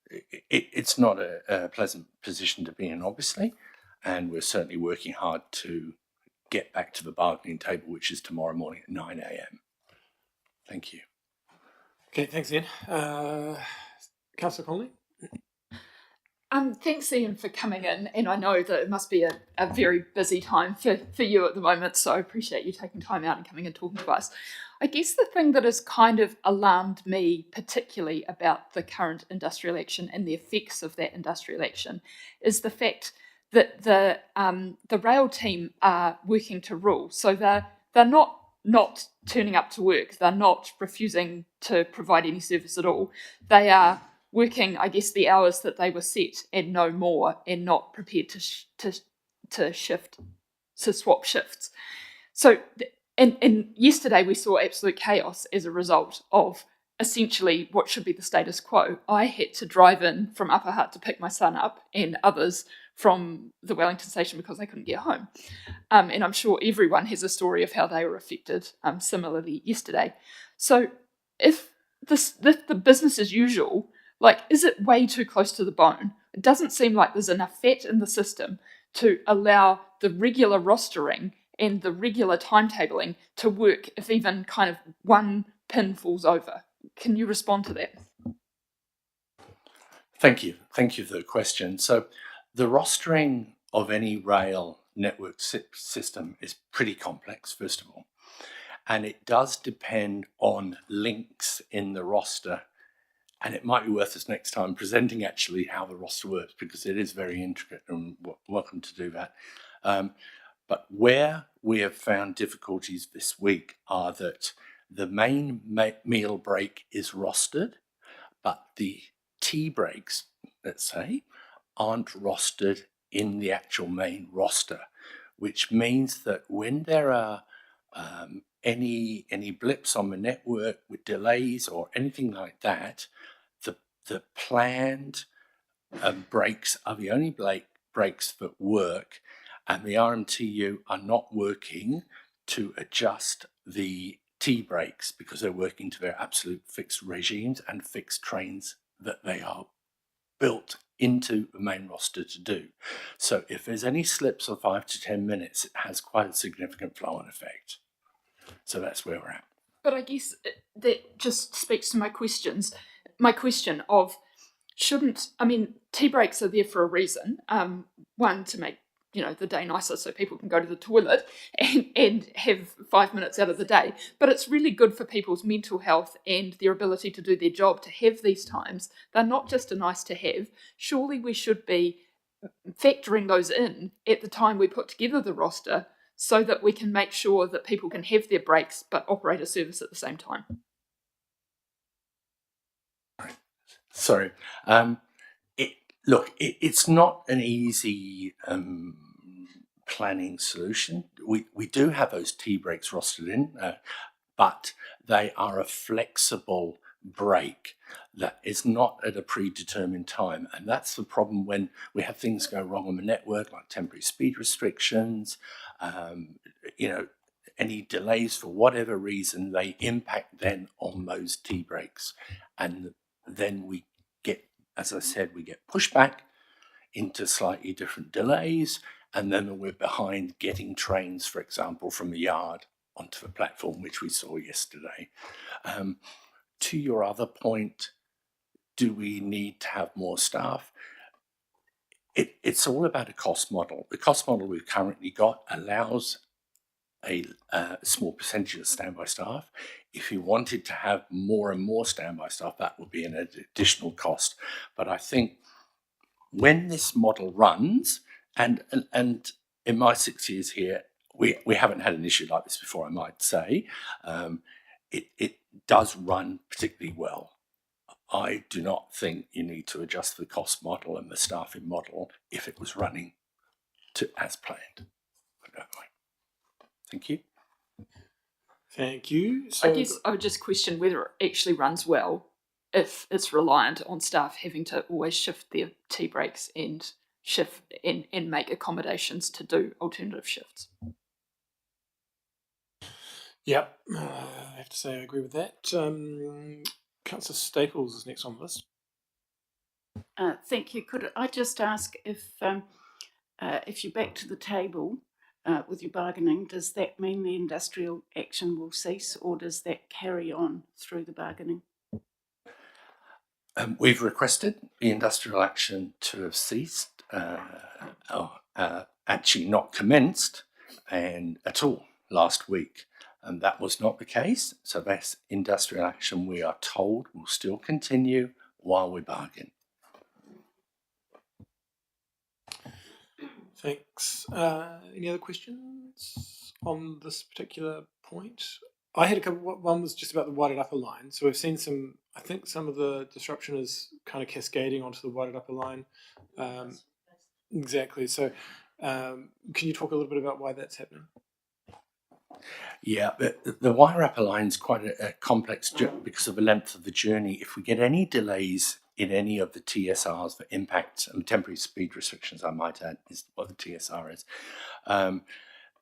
it's not a pleasant position to be in, obviously, and we're certainly working hard to get back to the bargaining table, which is tomorrow morning at 9 a.m. Thank you. Okay, thanks, Ian. Councillor Conley? Thanks, Ian, for coming in. And I know that it must be a very busy time for you at the moment, so I appreciate you taking time out and coming and talking to us. I guess the thing that has kind of alarmed me particularly about the current industrial action and the effects of that industrial action is the fact that the rail team are working to rule. So they're not turning up to work. They're not refusing to provide any service at all. They are working, I guess, the hours that they were set and no more, and not prepared to swap shifts. So, and yesterday we saw absolute chaos as a result of essentially what should be the status quo. I had to drive in from Upper Hutt to pick my son up and others from the Wellington station because they couldn't get home. And I'm sure everyone has a story of how they were affected similarly yesterday. So if the business as usual, like, is it way too close to the bone? It doesn't seem like there's enough fat in the system to allow the regular rostering and the regular timetabling to work if even kind of one pin falls over. Can you respond to that? Thank you. Thank you for the question. So the rostering of any rail network system is pretty complex, first of all. And it does depend on links in the roster. And it might be worth us next time presenting actually how the roster works, because it is very intricate, and welcome to do that. But where we have found difficulties this week are that the main meal break is rostered, but the tea breaks, let's say, aren't rostered in the actual main roster, which means that when there are any blips on the network with delays or anything like that, the planned breaks are the only breaks that work, and the RMTU are not working to adjust the tea breaks because they're working to their absolute fixed regimes and fixed trains that they are built into the main roster to do. So if there's any slips of 5 to 10 minutes, it has quite a significant flow-on effect. So that's where we're at. But I guess that just speaks to my question of tea breaks are there for a reason. One, to make the day nicer so people can go to the toilet and have 5 minutes out of the day. But it's really good for people's mental health and their ability to do their job to have these times. They're not just a nice to have. Surely we should be factoring those in at the time we put together the roster so that we can make sure that people can have their breaks but operate a service at the same time. Sorry. It's not an easy planning solution. We do have those tea breaks rostered in, but they are a flexible break that is not at a predetermined time. And that's the problem when we have things go wrong on the network, like temporary speed restrictions, any delays for whatever reason, they impact then on those tea breaks. And then we get, as I said, we get pushback into slightly different delays, and then we're behind getting trains, for example, from the yard onto the platform, which we saw yesterday. To your other point, do we need to have more staff? It's all about a cost model. The cost model we've currently got allows a small percentage of standby staff. If you wanted to have more and more standby staff, that would be an additional cost. But I think when this model runs, and in my 6 years here, we haven't had an issue like this before, I might say. It does run particularly well. I do not think you need to adjust the cost model and the staffing model if it was running as planned. Thank you. Thank you. I guess I would just question whether it actually runs well if it's reliant on staff having to always shift their tea breaks and shift and make accommodations to do alternative shifts. Yep, I have to say I agree with that. Councillor Staples is next on the list. Thank you. Could I just ask if you're back to the table with your bargaining, does that mean the industrial action will cease, or does that carry on through the bargaining? We've requested the industrial action to have ceased, actually not commenced and at all last week. And that was not the case. So that industrial action, we are told, will still continue while we bargain. Thanks. Any other questions on this particular point? I had a couple. One was just about the widened upper line. So we've seen some. I think some of the disruption is kind of cascading onto the widened upper line. Exactly. So, can you talk a little bit about why that's happening? Yeah, the wire upper line is quite a complex because of the length of the journey. If we get any delays in any of the TSRs that impact temporary speed restrictions, I might add, is what the TSR is,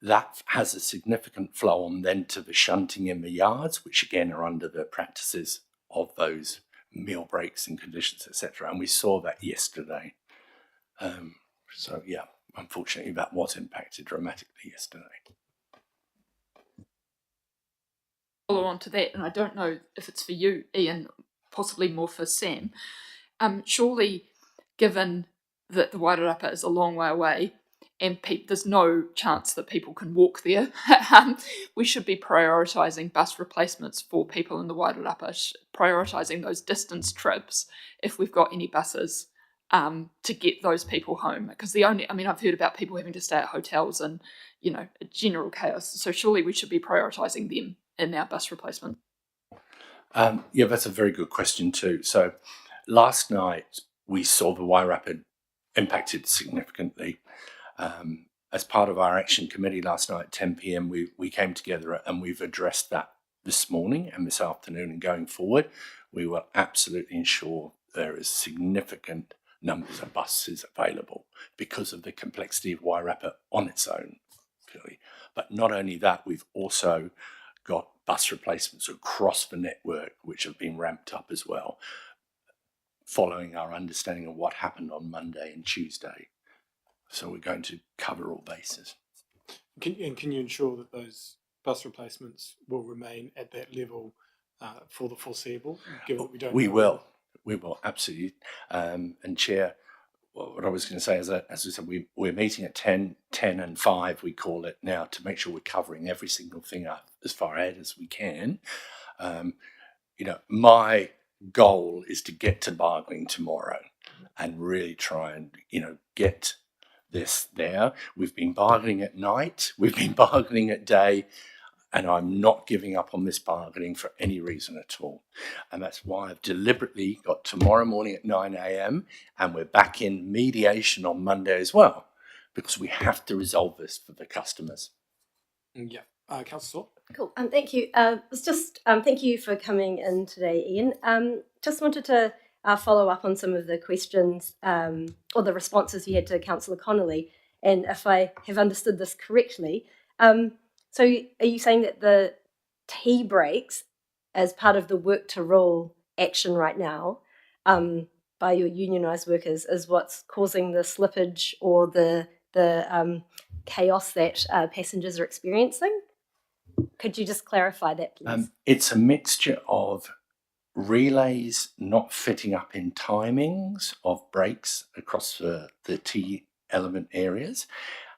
that has a significant flow on then to the shunting in the yards, which again are under the practices of those meal breaks and conditions, etc. And we saw that yesterday. So yeah, unfortunately that was impacted dramatically yesterday. Follow on to that, and I don't know if it's for you, Ian, possibly more for Sam. Surely, given that the Wairarapa is a long way away and there's no chance that people can walk there, we should be prioritising bus replacements for people in the Wairarapa, prioritising those distance trips if we've got any buses to get those people home. Because I've heard about people having to stay at hotels and, general chaos. So surely we should be prioritising them in our bus replacement. Yeah, that's a very good question too. So last night we saw the Wairarapa impacted significantly. As part of our action committee last night at 10 p.m, we came together and we've addressed that this morning and this afternoon, and going forward, we will absolutely ensure there is significant numbers of buses available because of the complexity of Wairarapa on its own, clearly. But not only that, we've also got bus replacements across the network, which have been ramped up as well, following our understanding of what happened on Monday and Tuesday. So we're going to cover all bases. Can you ensure that those bus replacements will remain at that level for the foreseeable, given that we don't know? We will, absolutely. And Chair, what I was going to say is that, as we said, we're meeting at 10 and 5, we call it now, to make sure we're covering every single thing up as far ahead as we can. My goal is to get to bargaining tomorrow and really try and, get this there. We've been bargaining at night, we've been bargaining at day, and I'm not giving up on this bargaining for any reason at all. And that's why I've deliberately got tomorrow morning at 9 a.m, and we're back in mediation on Monday as well, because we have to resolve this for the customers. Yeah. Councillor Saw? Cool. Thank you. It's just thank you for coming in today, Ian. Just wanted to follow up on some of the questions or the responses you had to Councillor Connolly, and if I have understood this correctly, so are you saying that the tea breaks as part of the work to rule action right now by your unionised workers is what's causing the slippage or the chaos that passengers are experiencing? Could you just clarify that, please? It's a mixture of relays not fitting up in timings of breaks across the T element areas,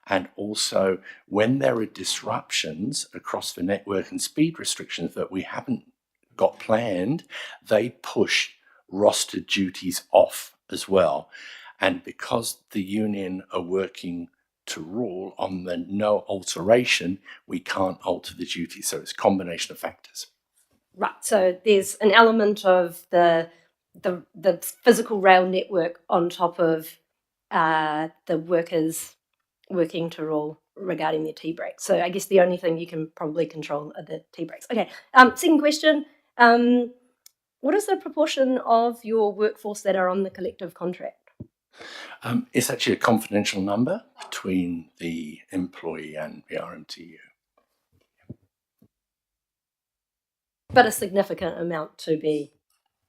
and also when there are disruptions across the network and speed restrictions that we haven't got planned, they push rostered duties off as well. And because the union are working to rule on the no alteration, we can't alter the duty. So it's a combination of factors. Right. So there's an element of the physical rail network on top of the workers working to rule regarding their tea breaks. So I guess the only thing you can probably control are the tea breaks. Okay. Second question. What is the proportion of your workforce that are on the collective contract? It's actually a confidential number between the employee and the RMTU. But a significant amount to be.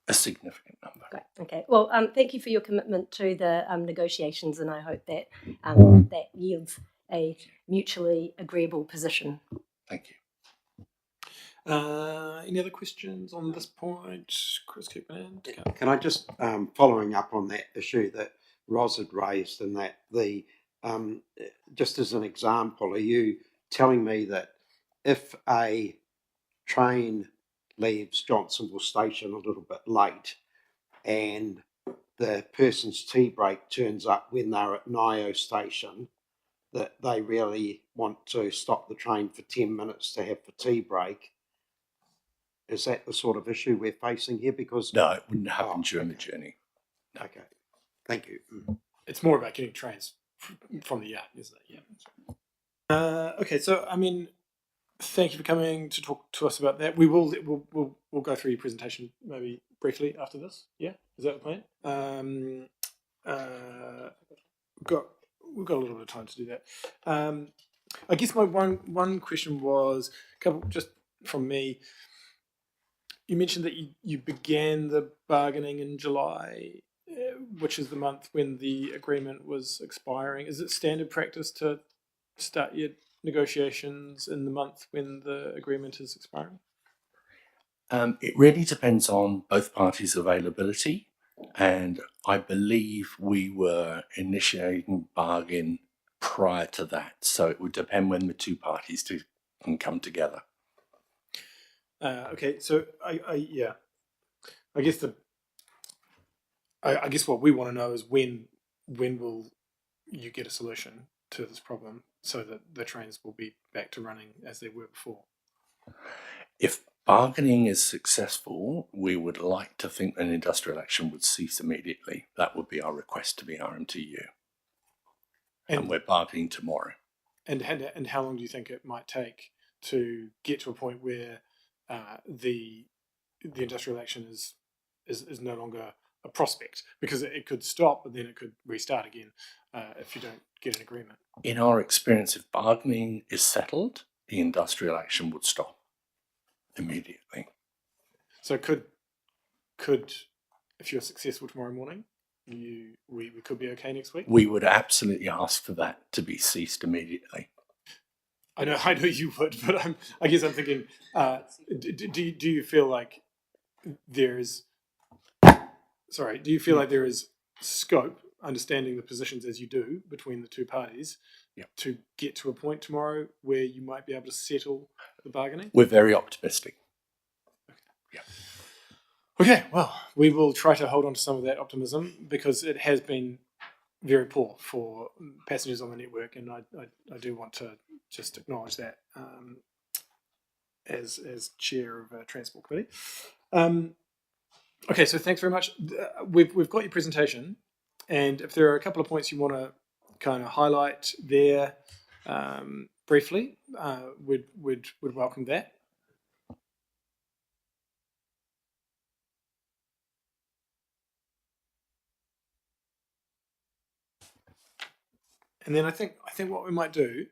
A significant number. Great. Okay. Well, thank you for your commitment to the negotiations, and I hope that that yields a mutually agreeable position. Thank you. Any other questions on this point? Chris, keep it in. Can I just, following up on that issue that Ros had raised, and that the, just as an example, are you telling me that if a train leaves Johnsonville Station a little bit late and the person's tea break turns up when they're at Nio Station, that they really want to stop the train for 10 minutes to have the tea break? Is that the sort of issue we're facing here? Because no, it wouldn't happen during the journey. No. Okay, thank you. It's more about getting trains from the yard, isn't it? Yeah. Okay, so I mean, thank you for coming to talk to us about that. We'll go through your presentation maybe briefly after this. Yeah, is that the plan? We've got a little bit of time to do that. I guess my one question was just from me. You mentioned that you began the bargaining in July, which is the month when the agreement was expiring. Is it standard practice to start your negotiations in the month when the agreement is expiring? It really depends on both parties' availability, and I believe we were initiating bargain prior to that, so it would depend when the two parties can come together. Okay, so I guess what we want to know is when will you get a solution to this problem so that the trains will be back to running as they were before? If bargaining is successful, we would like to think an industrial action would cease immediately. That would be our request to the RMTU. And we're bargaining tomorrow. And how long do you think it might take to get to a point where the industrial action is no longer a prospect? Because it could stop, but then it could restart again if you don't get an agreement. In our experience, if bargaining is settled, the industrial action would stop immediately. So could if you're successful tomorrow morning, we could be okay next week? We would absolutely ask for that to be ceased immediately. I know you would, but I guess I'm thinking, do you feel like there is scope, understanding the positions as you do between the two parties, to get to a point tomorrow where you might be able to settle the bargaining? We're very optimistic. Okay, well, we will try to hold on to some of that optimism because it has been very poor for passengers on the network, and I do want to just acknowledge that as chair of Transport Committee. Okay, so thanks very much. We've got your presentation, and if there are a couple of points you want to kind of highlight there briefly, we'd welcome that. And then I think what we might do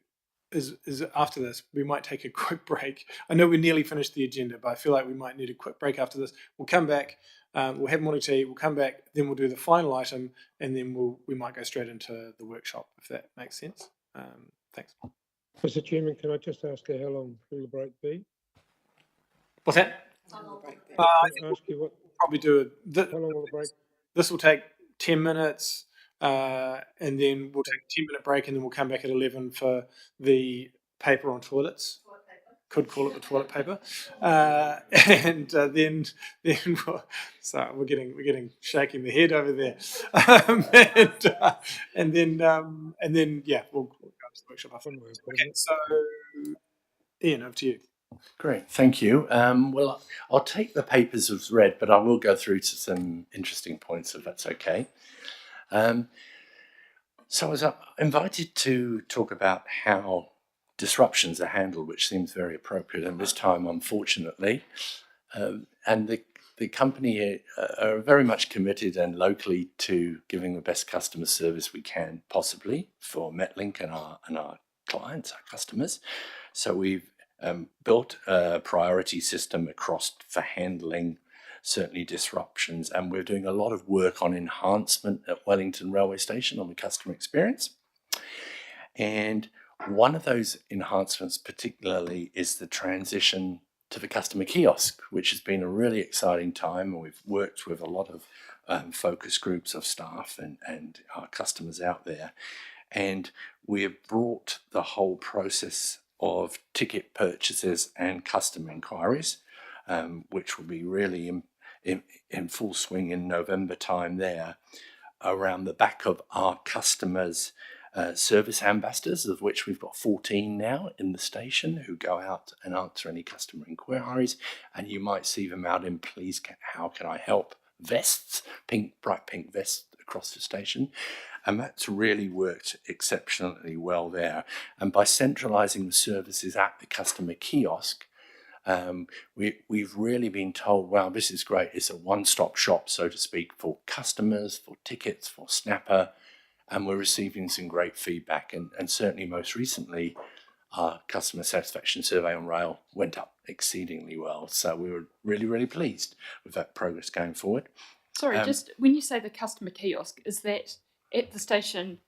is after this we might take a quick break. I know we're nearly finished the agenda, but I feel like we might need a quick break after this. We'll come back. We'll have morning tea. We'll come back. Then we'll do the final item, and then we might go straight into the workshop if that makes sense. Thanks. Mr. Chairman, can I just ask how long will the break be? What's that? I think ask you what? Probably do How long will the break? This will take 10 minutes, and then we'll take a 10-minute break, and then we'll come back at 11 for the paper on toilets. Could call it the toilet paper, and then so we're getting shaking the head over there, and then yeah, we'll go to the workshop after. Okay, so Ian, over to you. Great, thank you. Well, I'll take the papers as read, but I will go through to some interesting points if that's okay. So I was invited to talk about how disruptions are handled, which seems very appropriate in this time, unfortunately. And the company are very much committed and locally to giving the best customer service we can possibly for Metlink and our clients, our customers. So we've built a priority system across for handling certainly disruptions, and we're doing a lot of work on enhancement at Wellington Railway Station on the customer experience. And one of those enhancements particularly is the transition to the customer kiosk, which has been a really exciting time. And we've worked with a lot of focus groups of staff and our customers out there. And we've brought the whole process of ticket purchases and customer inquiries, which will be really in full swing in November time there, around the back of our customers' service ambassadors, of which we've got 14 now in the station, who go out and answer any customer inquiries. And you might see them out in "Please, how can I help?" vests, bright pink vests across the station. And that's really worked exceptionally well there. And by centralising the services at the customer kiosk, we've really been told, wow, this is great. It's a one-stop shop, so to speak, for customers, for tickets, for Snapper, and we're receiving some great feedback. And certainly most recently, our customer satisfaction survey on rail went up exceedingly well. So we were really, really pleased with that progress going forward. Sorry, just when you say the customer kiosk, is that at the station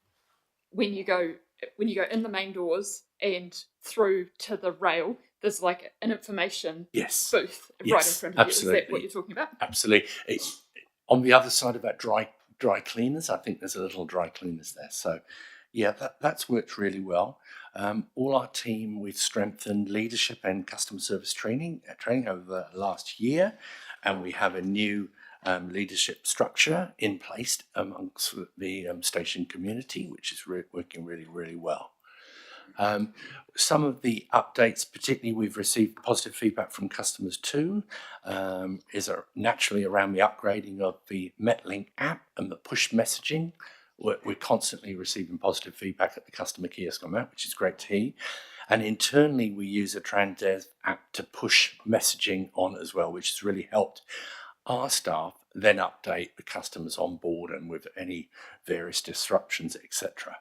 when you go in the main doors and through to the rail, there's like an information booth right in front of you? Is that what you're talking about? Absolutely. It's on the other side of that dry cleaners. I think there's a little dry cleaners there. So yeah, that's worked really well. All our team, we've strengthened leadership and customer service training over the last year, and we have a new leadership structure in place amongst the station community, which is working really, really well. Some of the updates, particularly we've received positive feedback from customers too, is naturally around the upgrading of the Metlink app and the push messaging. We're constantly receiving positive feedback at the customer kiosk on that, which is great to hear. And internally, we use a Transdev app to push messaging on as well, which has really helped our staff then update the customers on board and with any various disruptions, etc.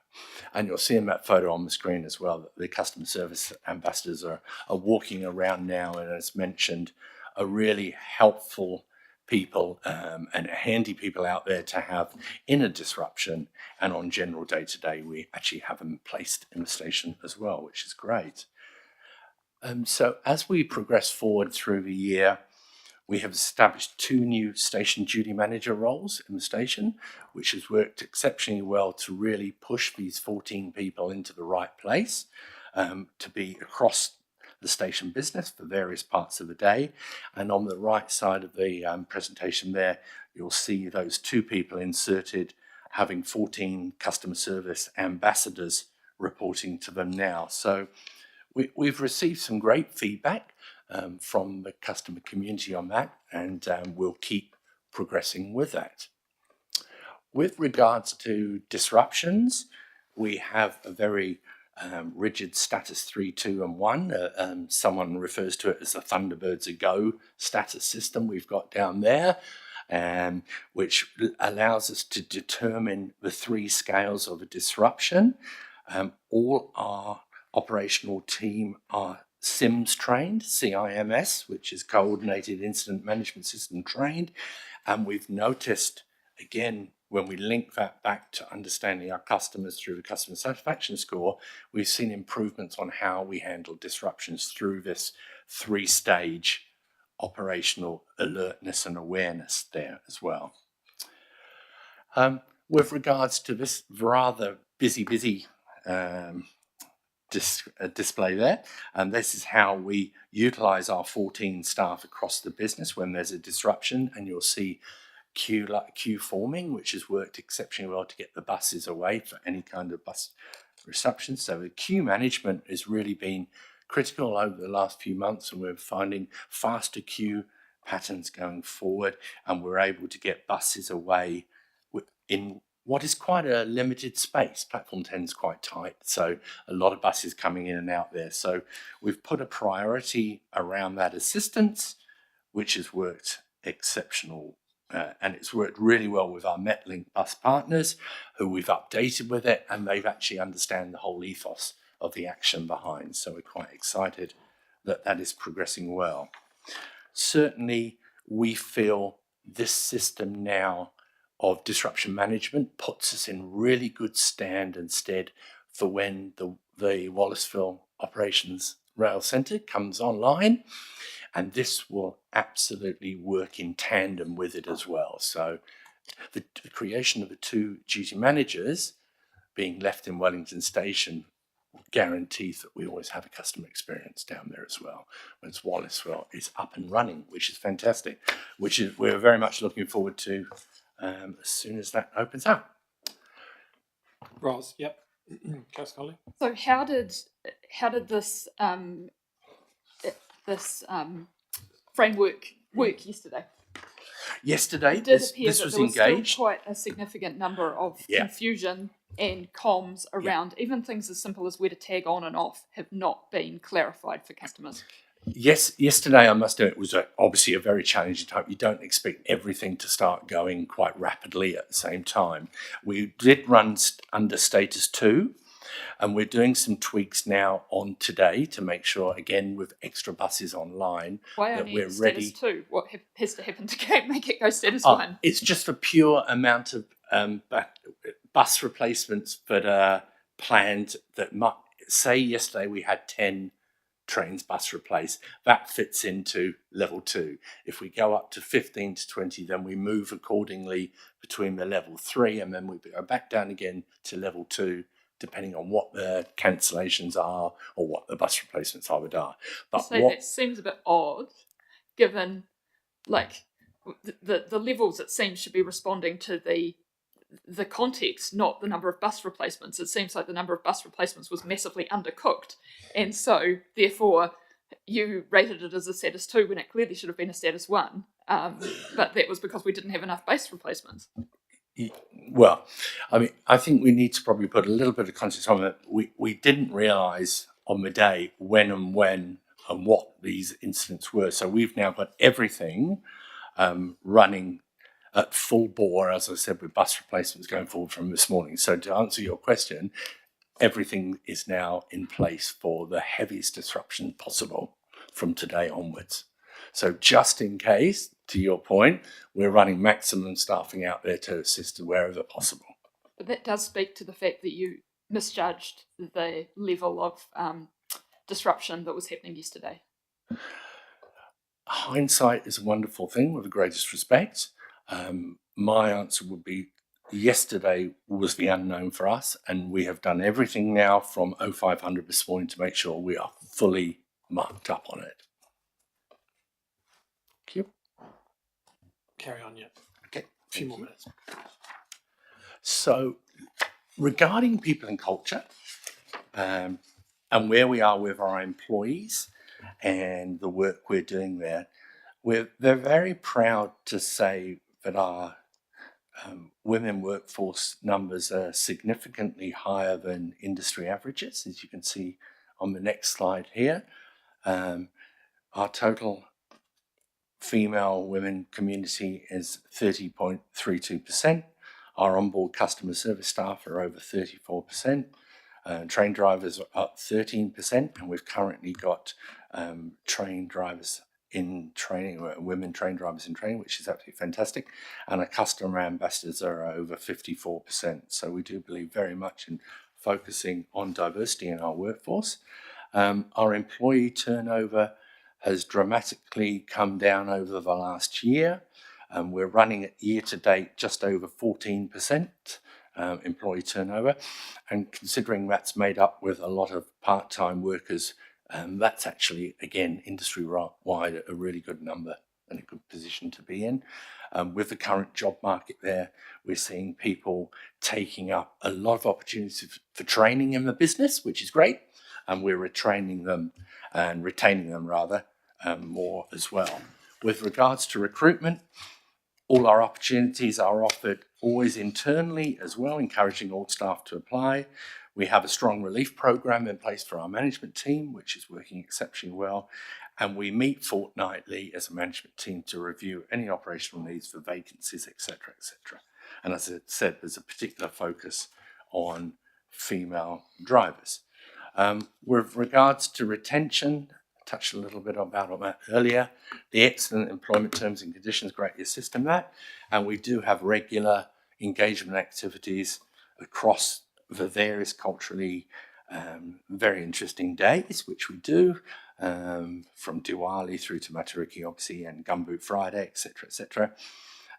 And you'll see in that photo on the screen as well that the customer service ambassadors are walking around now, and as mentioned, are really helpful people and handy people out there to have in a disruption. And on general day-to-day, we actually have them placed in the station as well, which is great. So as we progress forward through the year, we have established 2 new station duty manager roles in the station, which has worked exceptionally well to really push these 14 people into the right place, to be across the station business for various parts of the day. And on the right side of the presentation there, you'll see those 2 people inserted, having 14 customer service ambassadors reporting to them now. So we've received some great feedback from the customer community on that, and we'll keep progressing with that. With regards to disruptions, we have a very rigid status 3, 2 and 1. Someone refers to it as the Thunderbirds a Go status system we've got down there, which allows us to determine the 3 scales of a disruption. All our operational team are CIMS trained, CIMS, which is Coordinated Incident Management System trained. And we've noticed, again, when we link that back to understanding our customers through the customer satisfaction score, we've seen improvements on how we handle disruptions through this 3-stage operational alertness and awareness there as well. With regards to this rather busy display there, and this is how we utilize our 14 staff across the business when there's a disruption, and you'll see queue forming, which has worked exceptionally well to get the buses away for any kind of bus disruption. So the queue management has really been critical over the last few months, and we're finding faster queue patterns going forward, and we're able to get buses away in what is quite a limited space. Platform 10 is quite tight, so a lot of buses coming in and out there. So we've put a priority around that assistance, which has worked exceptional. And it's worked really well with our Metlink bus partners, who we've updated with it, and they've actually understand the whole ethos of the action behind. So we're quite excited that that is progressing well. Certainly, we feel this system now of disruption management puts us in really good stand and stead for when the Wallaceville Operations Rail Centre comes online. And this will absolutely work in tandem with it as well. So the creation of the 2 duty managers being left in Wellington Station guarantees that we always have a customer experience down there as well. Once Wallaceville is up and running, which is fantastic, which is we're very much looking forward to as soon as that opens up. Roz, yep. Councillor Conley. So how did this framework work yesterday? Yesterday, It did this appear that was there was engaged. still quite a significant number of confusion and comms around. Even things as simple as where to tag on and off have not been clarified for customers. Yes, yesterday I must admit it was obviously a very challenging time. You don't expect everything to start going quite rapidly at the same time. We did run under status 2, and we're doing some tweaks now on today to make sure, again, with extra buses online, Why that only we're status ready. 2? What has to happen to make it go status 1? It's just a pure amount of bus replacements that are planned. That say yesterday we had 10 trains bus replaced. That fits into level 2. If we go up to 15 to 20, then we move accordingly between the level 3, and then we go back down again to level 2, depending on what the cancellations are or what the bus replacements are. But that seems a bit odd, given like the levels it seems should be responding to the context, not the number of bus replacements. It seems like the number of bus replacements was massively undercooked, and so therefore you rated it as a status 2 when it clearly should have been a status 1. But that was because we didn't have enough base replacements. Well, I mean, I think we need to probably put a little bit of context on it. We didn't realise on the day when and what these incidents were. So we've now got everything running at full bore, as I said, with bus replacements going forward from this morning. So to answer your question, everything is now in place for the heaviest disruption possible from today onwards. So just in case, to your point, we're running maximum staffing out there to assist wherever possible. But that does speak to the fact that you misjudged the level of disruption that was happening yesterday. Hindsight is a wonderful thing, with the greatest respect. My answer would be yesterday was the unknown for us, and we have done everything now from 0500 this morning to make sure we are fully marked up on it. Thank you. Carry on, yep. Okay. A few more minutes. So, regarding people and culture, and where we are with our employees and the work we're doing there, we're very proud to say that our women workforce numbers are significantly higher than industry averages, as you can see on the next slide here. Our total female women community is 30.32%. Our onboard customer service staff are over 34%. Train drivers are up 13%, and we've currently got train drivers in training, women train drivers in training, which is absolutely fantastic. And our customer ambassadors are over 54%. So we do believe very much in focusing on diversity in our workforce. Our employee turnover has dramatically come down over the last year. We're running at year to date just over 14% employee turnover. And considering that's made up with a lot of part-time workers, that's actually, again, industry-wide a really good number and a good position to be in. With the current job market there, we're seeing people taking up a lot of opportunities for training in the business, which is great. And we're retraining them and retaining them rather more as well. With regards to recruitment, all our opportunities are offered always internally as well, encouraging all staff to apply. We have a strong relief program in place for our management team, which is working exceptionally well. And we meet fortnightly as a management team to review any operational needs for vacancies, etc., etc. And as I said, there's a particular focus on female drivers. With regards to retention, I touched a little bit about that earlier. The excellent employment terms and conditions greatly assist in that. And we do have regular engagement activities across the various culturally very interesting days, which we do, from Diwali through to Matariki, obviously, and Gumboot Friday, etc., etc.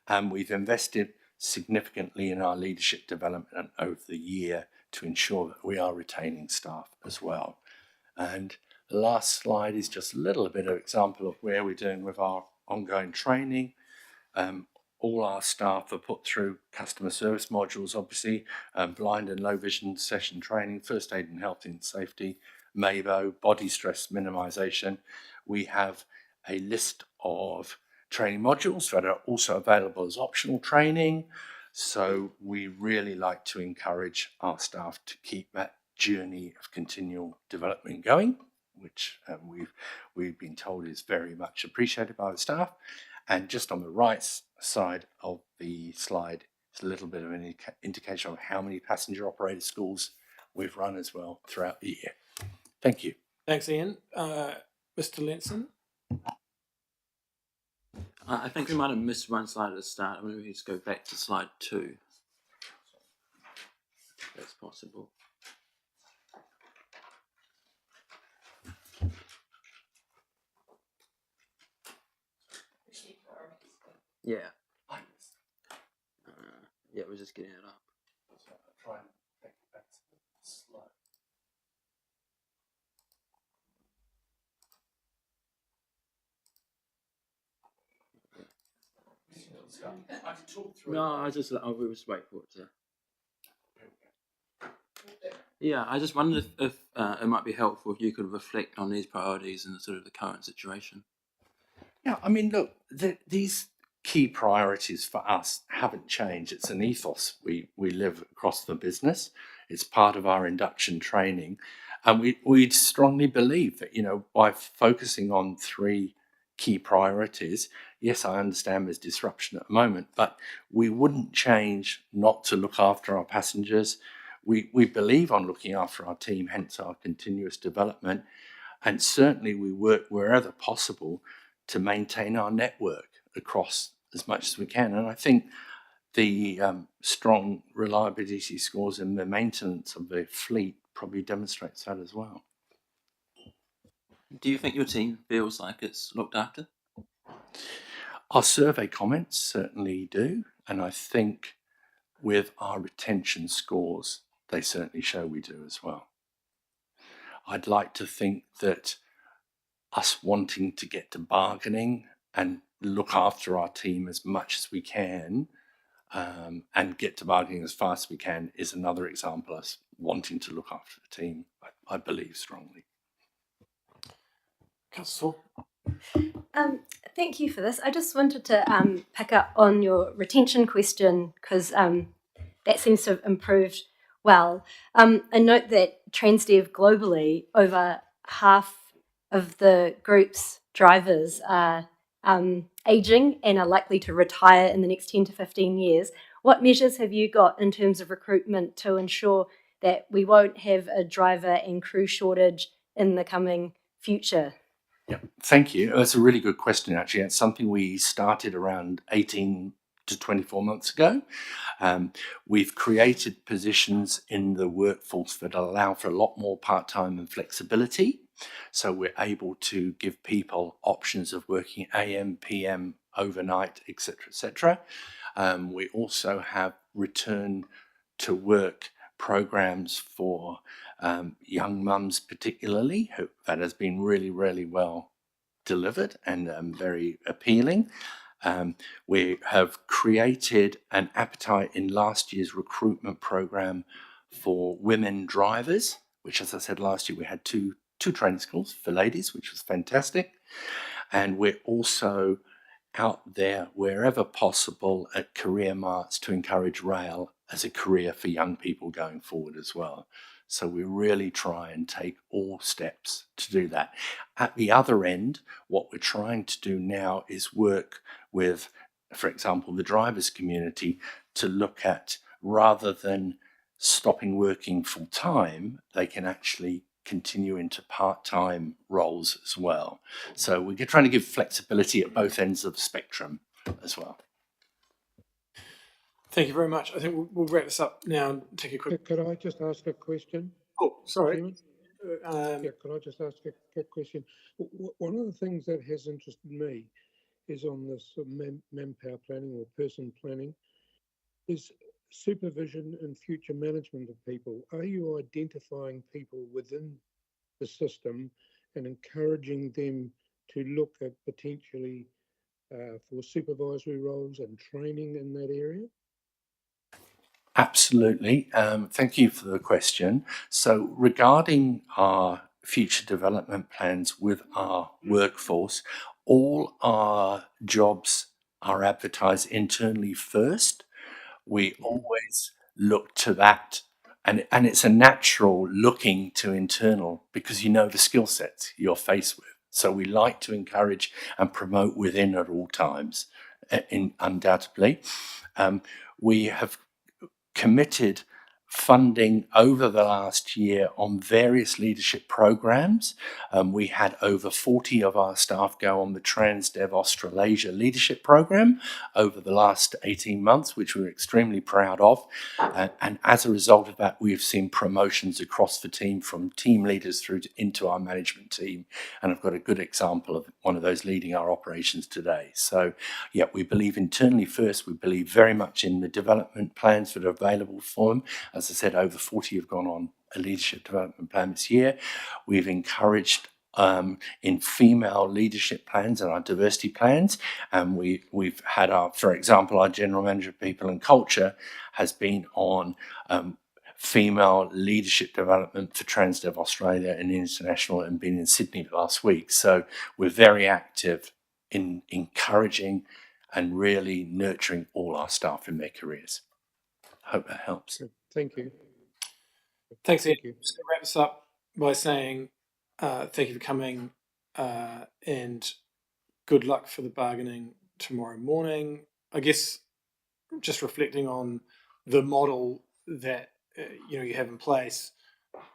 And we've invested significantly in our leadership development over the year to ensure that we are retaining staff as well. And the last slide is just a little bit of example of where we're doing with our ongoing training. All our staff are put through customer service modules, obviously, blind and low vision session training, first aid and health and safety, MABO, body stress minimisation. We have a list of training modules that are also available as optional training. So we really like to encourage our staff to keep that journey of continual development going, which we've been told is very much appreciated by the staff. And just on the right side of the slide is a little bit of an indication of how many passenger operator schools we've run as well throughout the year. Thank you. Thanks, Ian. Mr. Lenson? I think we might have missed one slide at the start. I'm going to just go back to slide 2. If that's possible. Yeah. Yeah, we're just getting it up. Try and take it back to the slide. I can talk through No, I just we just wait for it to. Yeah, I just wondered if it might be helpful if you could reflect on these priorities and sort of the current situation. Yeah, I mean, look, these key priorities for us haven't changed. It's an ethos we live across the business. It's part of our induction training. And we strongly believe that, you know, by focusing on 3 key priorities, yes, I understand there's disruption at the moment, but we wouldn't change not to look after our passengers. We believe on looking after our team, hence our continuous development. And certainly we work wherever possible to maintain our network across as much as we can. And I think the strong reliability scores and the maintenance of the fleet probably demonstrates that as well. Do you think your team feels like it's looked after? Our survey comments certainly do. And I think with our retention scores, they certainly show we do as well. I'd like to think that us wanting to get to bargaining and look after our team as much as we can and get to bargaining as fast as we can is another example of us wanting to look after the team, I believe strongly. Councillor? thank you for this. I just wanted to pick up on your retention question because that seems to have improved well. I note that Transdev globally, over half of the group's drivers are aging and are likely to retire in the next 10 to 15 years. What measures have you got in terms of recruitment to ensure that we won't have a driver and crew shortage in the coming future? Yeah, thank you. That's a really good question, actually. It's something we started around 18 to 24 months ago. We've created positions in the workforce that allow for a lot more part-time and flexibility. So we're able to give people options of working AM, PM, overnight, etc., etc. We also have return to work programs for young mums particularly, that has been really, really well delivered and very appealing. We have created an appetite in last year's recruitment program for women drivers, which, as I said, last year we had two training schools for ladies, which was fantastic. And we're also out there wherever possible at career marts to encourage rail as a career for young people going forward as well. So we really try and take all steps to do that. At the other end, what we're trying to do now is work with, for example, the drivers community to look at, rather than stopping working full time, they can actually continue into part-time roles as well. So we're trying to give flexibility at both ends of the spectrum as well. Thank you very much. I think we'll wrap this up now and take a quick... Could I just ask a question? Oh, sorry. Yeah, could I just ask a quick question? One of the things that has interested me is on this manpower planning or person planning is supervision and future management of people. Are you identifying people within the system and encouraging them to look at potentially for supervisory roles and training in that area? Absolutely. Thank you for the question. So regarding our future development plans with our workforce, all our jobs are advertised internally first. We always look to that, and it's a natural looking to internal because you know the skill sets you're faced with. So we like to encourage and promote within at all times, undoubtedly. We have committed funding over the last year on various leadership programs. We had over 40 of our staff go on the Transdev Australasia leadership program over the last 18 months, which we're extremely proud of. And as a result of that, we've seen promotions across the team from team leaders through into our management team. And I've got a good example of one of those leading our operations today. So yeah, we believe internally first. We believe very much in the development plans that are available for them. As I said, over 40 have gone on a leadership development plan this year. We've encouraged in female leadership plans and our diversity plans. And we've had our, for example, our General Manager of People and Culture has been on female leadership development for Transdev Australia and International and been in Sydney last week. So we're very active in encouraging and really nurturing all our staff in their careers. Hope that helps. Thank you. Thanks, Ian. I'm just going to wrap this up by saying thank you for coming and good luck for the bargaining tomorrow morning. I guess just reflecting on the model that you have in place,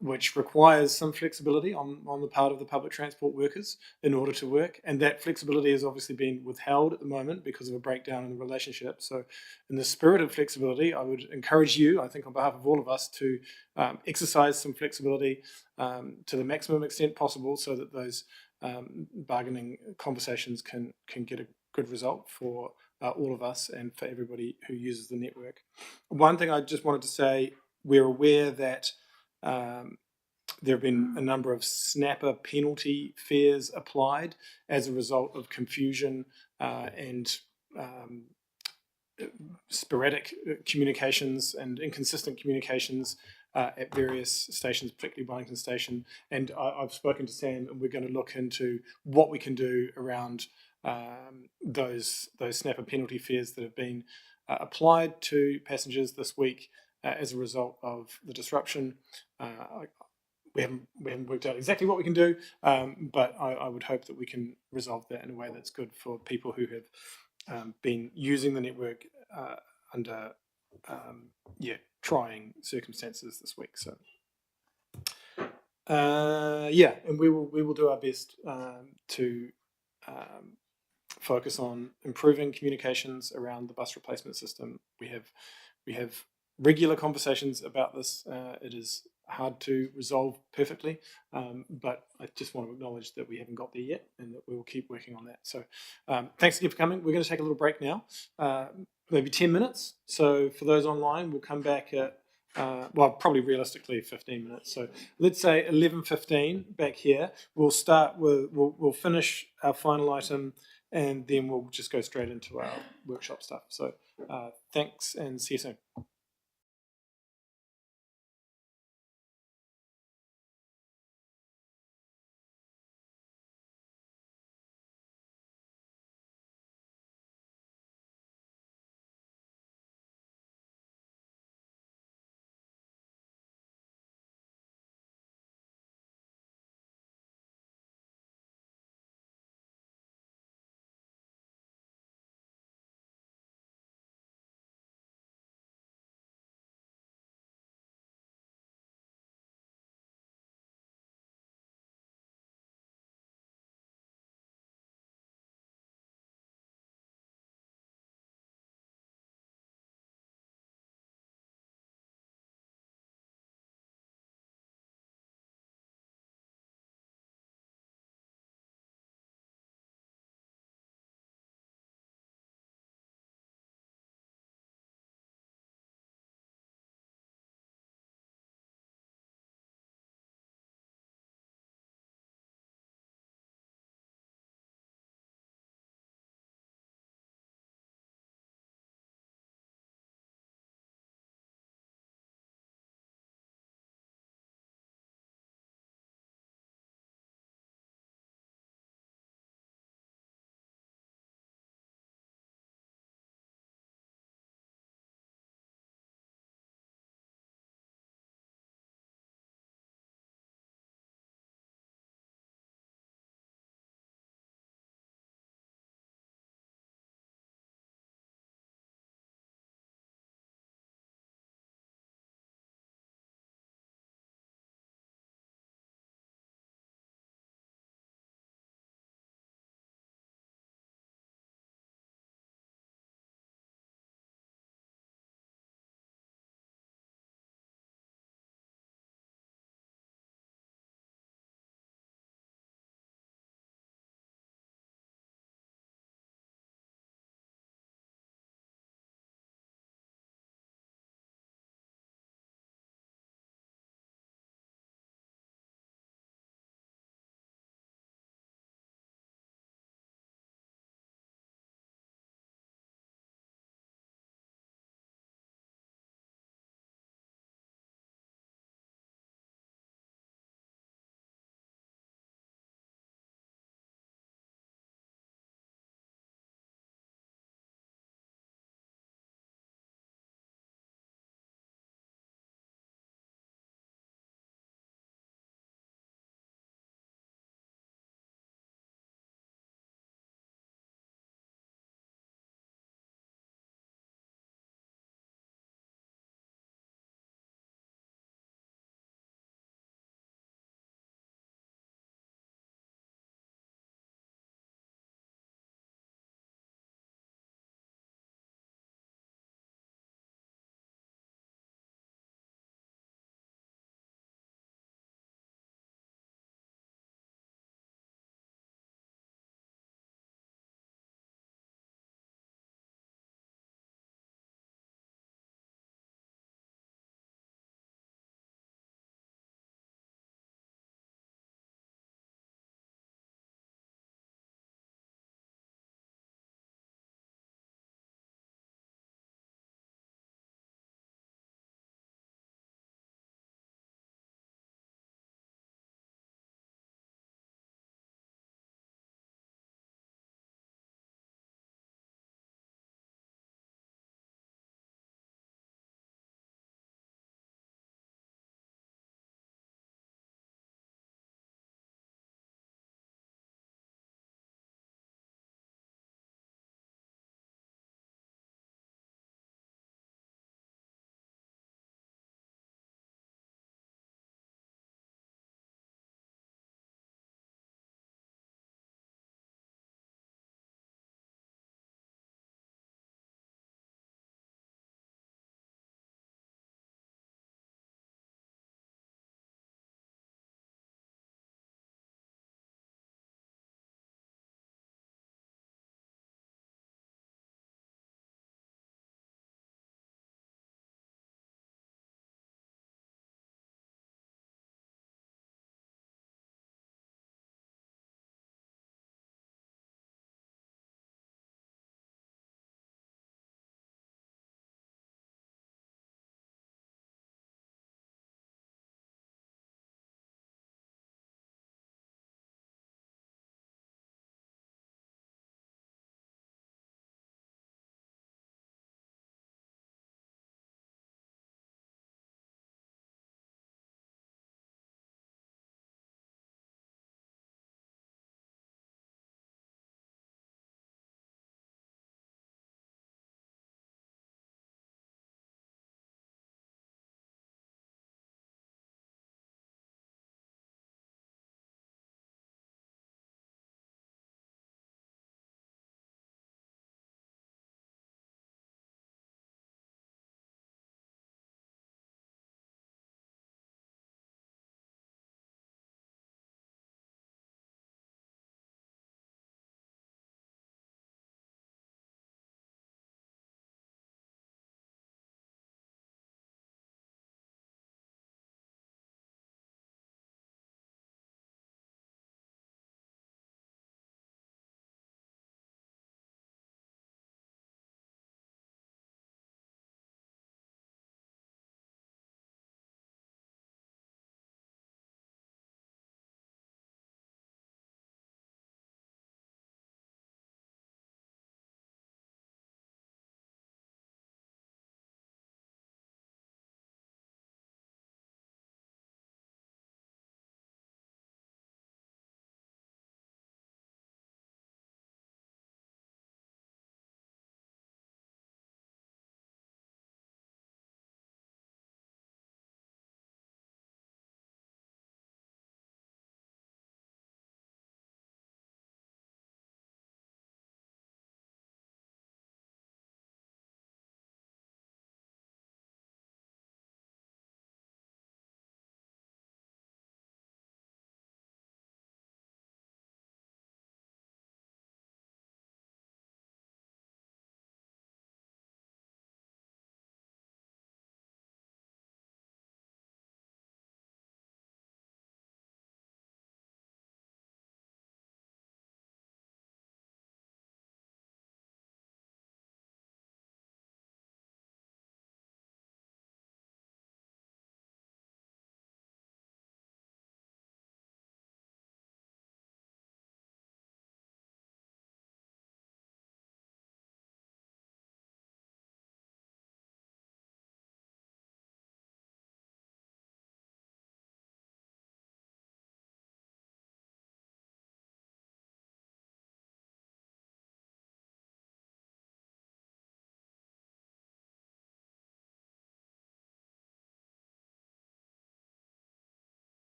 which requires some flexibility on the part of the public transport workers in order to work. And that flexibility has obviously been withheld at the moment because of a breakdown in the relationship. So in the spirit of flexibility, I would encourage you, I think on behalf of all of us, to exercise some flexibility to the maximum extent possible so that those bargaining conversations can get a good result for all of us and for everybody who uses the network. One thing I just wanted to say, we're aware that there have been a number of snapper penalty fares applied as a result of confusion and sporadic communications and inconsistent communications at various stations, particularly Wellington Station. And I've spoken to Sam, and we're going to look into what we can do around those snapper penalty fares that have been applied to passengers this week as a result of the disruption. We haven't worked out exactly what we can do, but I would hope that we can resolve that in a way that's good for people who have been using the network under trying circumstances this week. So and we will do our best to focus on improving communications around the bus replacement system. We have regular conversations about this. It is hard to resolve perfectly, but I just want to acknowledge that we haven't got there yet, and that we will keep working on that. So, thanks again for coming. We're going to take a little break now, maybe 10 minutes. So for those online, we'll come back at probably realistically 15 minutes. So let's say 11:15 back here. We'll start with we'll finish our final item, and then we'll just go straight into our workshop stuff. So thanks, and see you soon.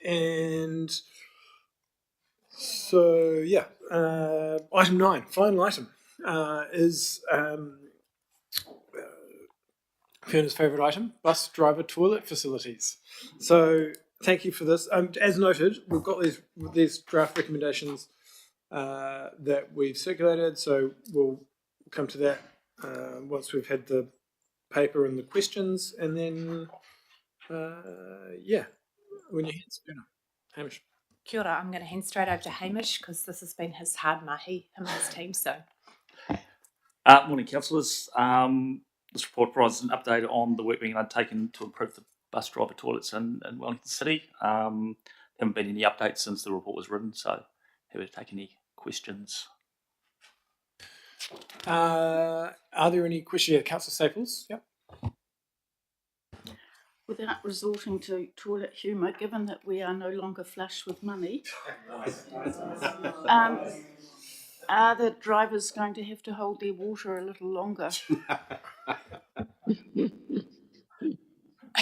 And so, yeah, item 9, final item, is Fiona's favourite item, bus driver toilet facilities. So thank you for this. As noted, we've got these draft recommendations that we've circulated, so we'll come to that once we've had the paper and the questions, and then when you hands, Fiona. Hamish. Kia ora, I'm going to hand straight over to Hamish because this has been his hard mahi, him and his team. So, morning, councillors. This report provides an update on the work being undertaken to improve the bus driver toilets in Wellington City. Haven't been any updates since the report was written, so happy to take any questions. Are there any questions? Yeah, Councillor Staples. Yep. Without resorting to toilet humour, given that we are no longer flush with money, are the drivers going to have to hold their water a little longer?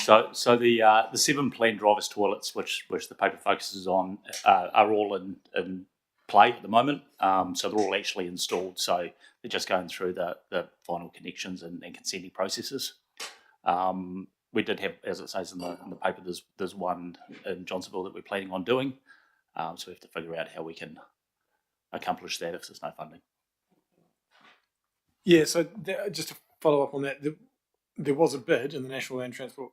So the 7 planned drivers' toilets, which the paper focuses on, are all in play at the moment. So they're all actually installed. So they're just going through the final connections and consenting processes. We did have, as it says in the paper, there's one in Johnsonville that we're planning on doing. So we have to figure out how we can accomplish that if there's no funding. Yeah. So just to follow up on that, there was a bid in the National Land Transport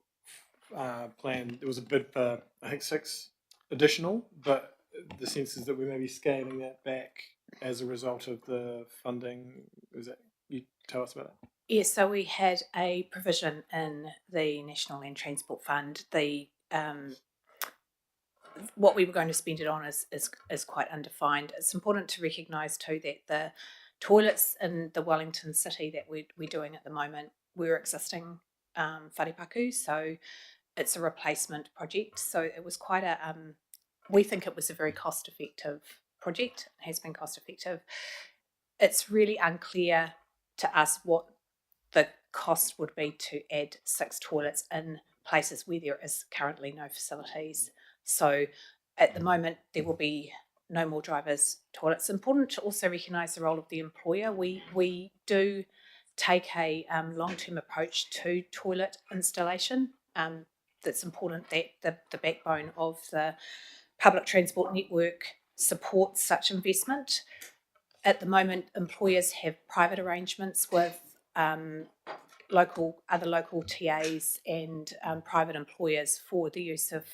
Plan. There was a bid for I think 6 additional, but the sense is that we may be scaling that back as a result of the funding. Is that you tell us about that? yes, so we had a provision in the National Land Transport Fund. The what we were going to spend it on is quite undefined. It's important to recognise too that the toilets in the Wellington City that we're doing at the moment were existing wharepaku, so it's a replacement project. So it was quite we think it was a very cost effective project. It has been cost effective. It's really unclear to us what the cost would be to add 6 toilets in places where there is currently no facilities. So at the moment, there will be no more drivers' toilets. It's important to also recognise the role of the employer. We do take a long-term approach to toilet installation. It's important that the backbone of the public transport network supports such investment. At the moment, employers have private arrangements with other local TAs and private employers for the use of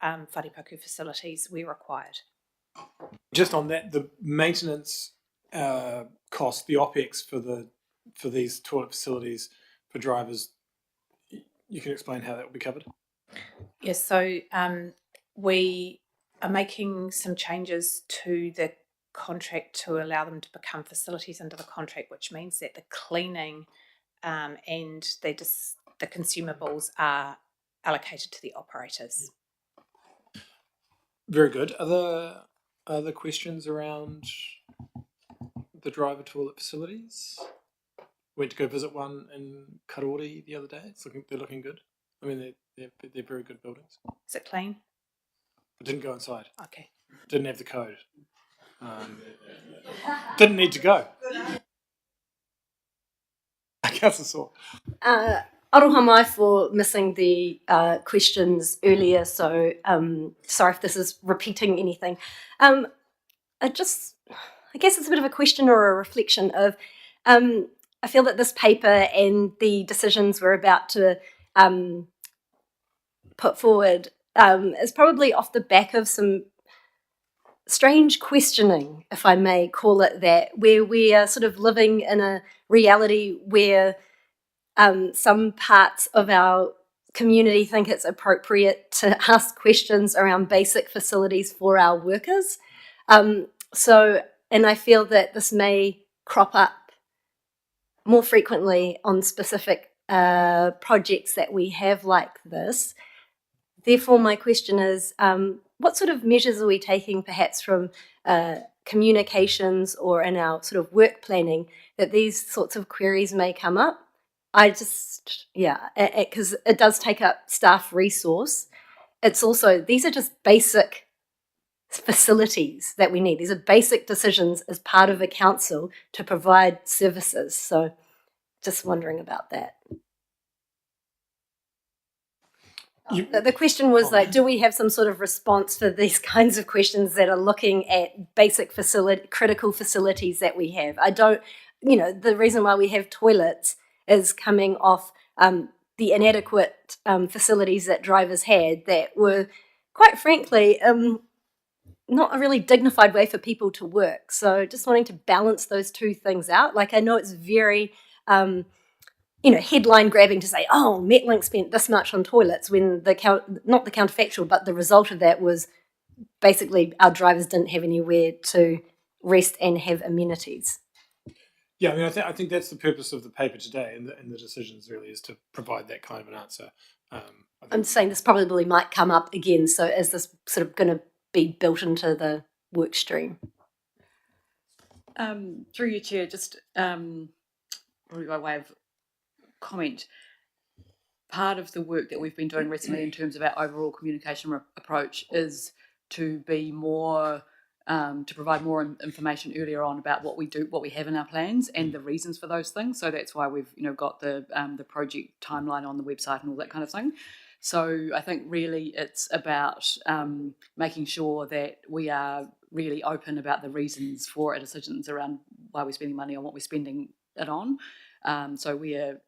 wharepaku facilities where required. Just on that, the maintenance cost, the OPEX for these toilet facilities for drivers, you can explain how that will be covered? Yes, so we are making some changes to the contract to allow them to become facilities under the contract, which means that the cleaning and the consumables are allocated to the operators. Very good. Are there other questions around the driver toilet facilities? Went to go visit one in Karori the other day. They're looking good. I mean, they're very good buildings. Is it clean? I didn't go inside. Okay. Didn't have the code. Didn't need to go. I guess I saw. Aroha mai for missing the questions earlier, so sorry if this is repeating anything. I guess it's a bit of a question or a reflection of, I feel that this paper and the decisions we're about to put forward is probably off the back of some strange questioning, if I may call it that, where we are sort of living in a reality where some parts of our community think it's appropriate to ask questions around basic facilities for our workers. And I feel that this may crop up more frequently on specific projects that we have like this. Therefore, my question is, what sort of measures are we taking perhaps from communications or in our sort of work planning that these sorts of queries may come up? Because it does take up staff resource. it's also, these are just basic facilities that we need. These are basic decisions as part of a council to provide services. So just wondering about that. The question was like, do we have some sort of response for these kinds of questions that are looking at basic critical facilities that we have? I don't, the reason why we have toilets is coming off the inadequate facilities that drivers had that were, quite frankly, not a really dignified way for people to work. So just wanting to balance those two things out. Like, I know it's very headline grabbing to say, oh, Metlink spent this much on toilets, when not the counterfactual, but the result of that was basically our drivers didn't have anywhere to rest and have amenities. Yeah, I mean, I think that's the purpose of the paper today, and the decisions really is to provide that kind of an answer. I'm saying this probably might come up again. So is this sort of going to be built into the work stream? Through you, Chair, just probably by way of comment, part of the work that we've been doing recently in terms of our overall communication approach is to be more to provide more information earlier on about what we do, what we have in our plans, and the reasons for those things. So that's why we've got the project timeline on the website and all that kind of thing. So I think really it's about making sure that we are really open about the reasons for our decisions around why we're spending money on what we're spending it on. So we are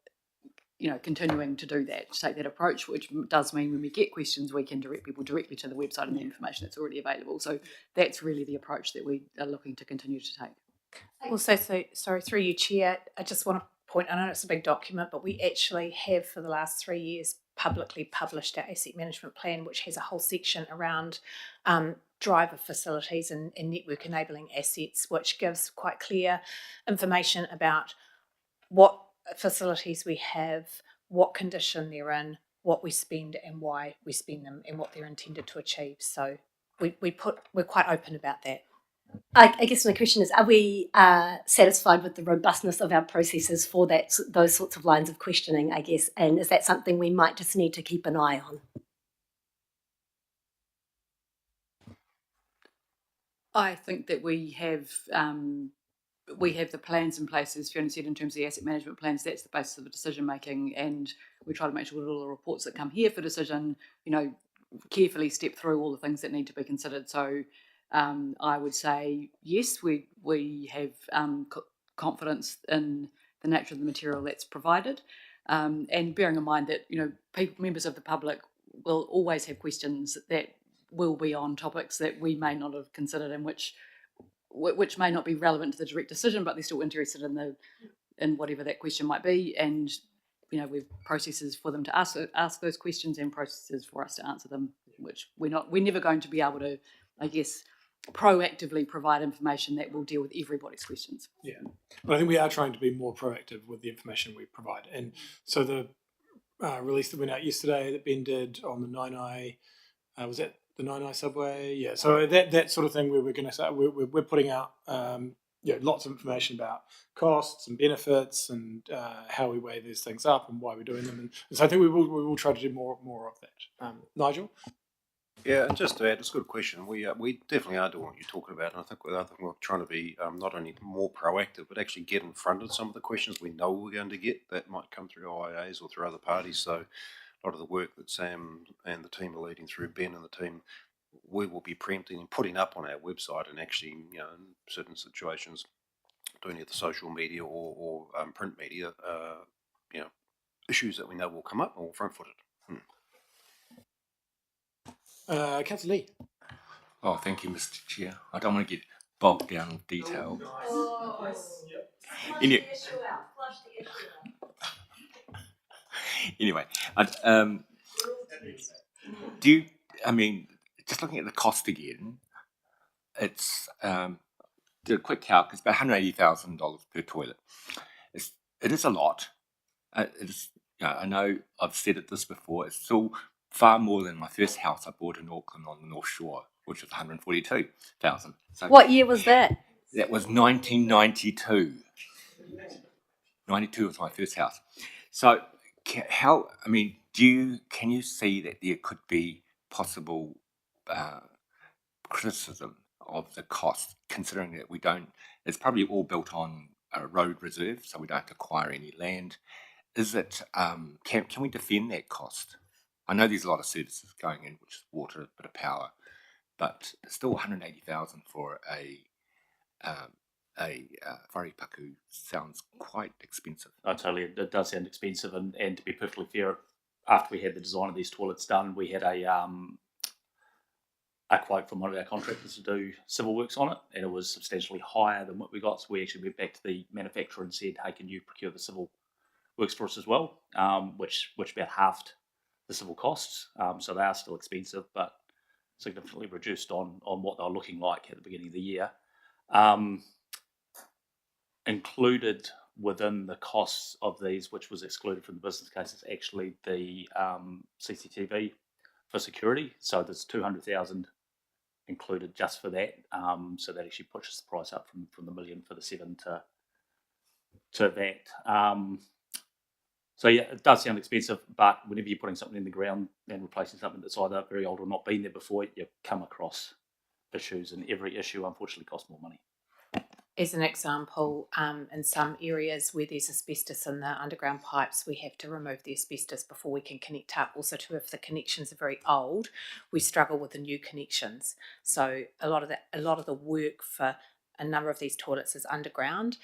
continuing to do that, to take that approach, which does mean when we get questions, we can direct people directly to the website and the information that's already available. So that's really the approach that we are looking to continue to take. Also, sorry, through you, Chair, I just want to point, I know it's a big document, but we actually have for the last 3 years publicly published our asset management plan, which has a whole section around driver facilities and network enabling assets, which gives quite clear information about what facilities we have, what condition they're in, what we spend and why we spend them, and what they're intended to achieve. So we're quite open about that. I guess my question is, are we satisfied with the robustness of our processes for those sorts of lines of questioning, I guess, and is that something we might just need to keep an eye on? I think that we have the plans in place, as Fiona said, in terms of the asset management plans. That's the basis of the decision making, and we try to make sure that all the reports that come here for decision, carefully step through all the things that need to be considered. So I would say yes, we have confidence in the nature of the material that's provided, and bearing in mind that members of the public will always have questions that will be on topics that we may not have considered, and which may not be relevant to the direct decision, but they're still interested in whatever that question might be, and we've processes for them to ask those questions and processes for us to answer them, which we're never going to be able to, I guess, proactively provide information that will deal with everybody's questions. Yeah, but I think we are trying to be more proactive with the information we provide, and so the release that went out yesterday that Ben did on the 9i, was that the 9i subway? Yeah, so that sort of thing where we're going to start, we're putting out lots of information about costs and benefits and how we weigh these things up and why we're doing them, and so I think we will try to do more of that. Nigel? Yeah, and just to add, it's a good question. We definitely are doing what you're talking about, and I think we're trying to be not only more proactive, but actually get in front of some of the questions we know we're going to get that might come through IAs or through other parties. So a lot of the work that Sam and the team are leading through, Ben and the team, we will be preempting and putting up on our website, and actually, in certain situations, doing it the social media or print media, issues that we know will come up, or front-footed. Councillor Lee. Oh, thank you, Mr. Chair. I don't want to get bogged down with detail. Anyway, just looking at the cost again, it's did a quick calc. It's about $180,000 per toilet. It is a lot. It is. I know I've said this before. It's still far more than my first house I bought in Auckland on the North Shore, which was $142,000. So what year was that? That was 1992. 92 was my first house. So can you see that there could be possible criticism of the cost, considering that we don't, it's probably all built on a road reserve, so we don't have to acquire any land. Is it, can we defend that cost? I know there's a lot of services going in, which is water, a bit of power, but still 180,000 for a wharepaku sounds quite expensive. Oh, totally, it does sound expensive, and to be perfectly fair, after we had the design of these toilets done, we had a quote from one of our contractors to do civil works on it, and it was substantially higher than what we got. So we actually went back to the manufacturer and said, "Hey, can you procure the civil works for us as well?" Which about halved the civil costs. So they are still expensive, but significantly reduced on what they were looking like at the beginning of the year. Included within the costs of these, which was excluded from the business case, is actually the CCTV for security. So there's 200,000 included just for that. So that actually pushes the price up from the million for the 7 to that. So yeah, it does sound expensive, but whenever you're putting something in the ground and replacing something that's either very old or not been there before, you come across issues, and every issue unfortunately costs more money. As an example, in some areas where there's asbestos in the underground pipes, we have to remove the asbestos before we can connect up. Also, too, if the connections are very old, we struggle with the new connections. So a lot of the work for a number of these toilets is underground.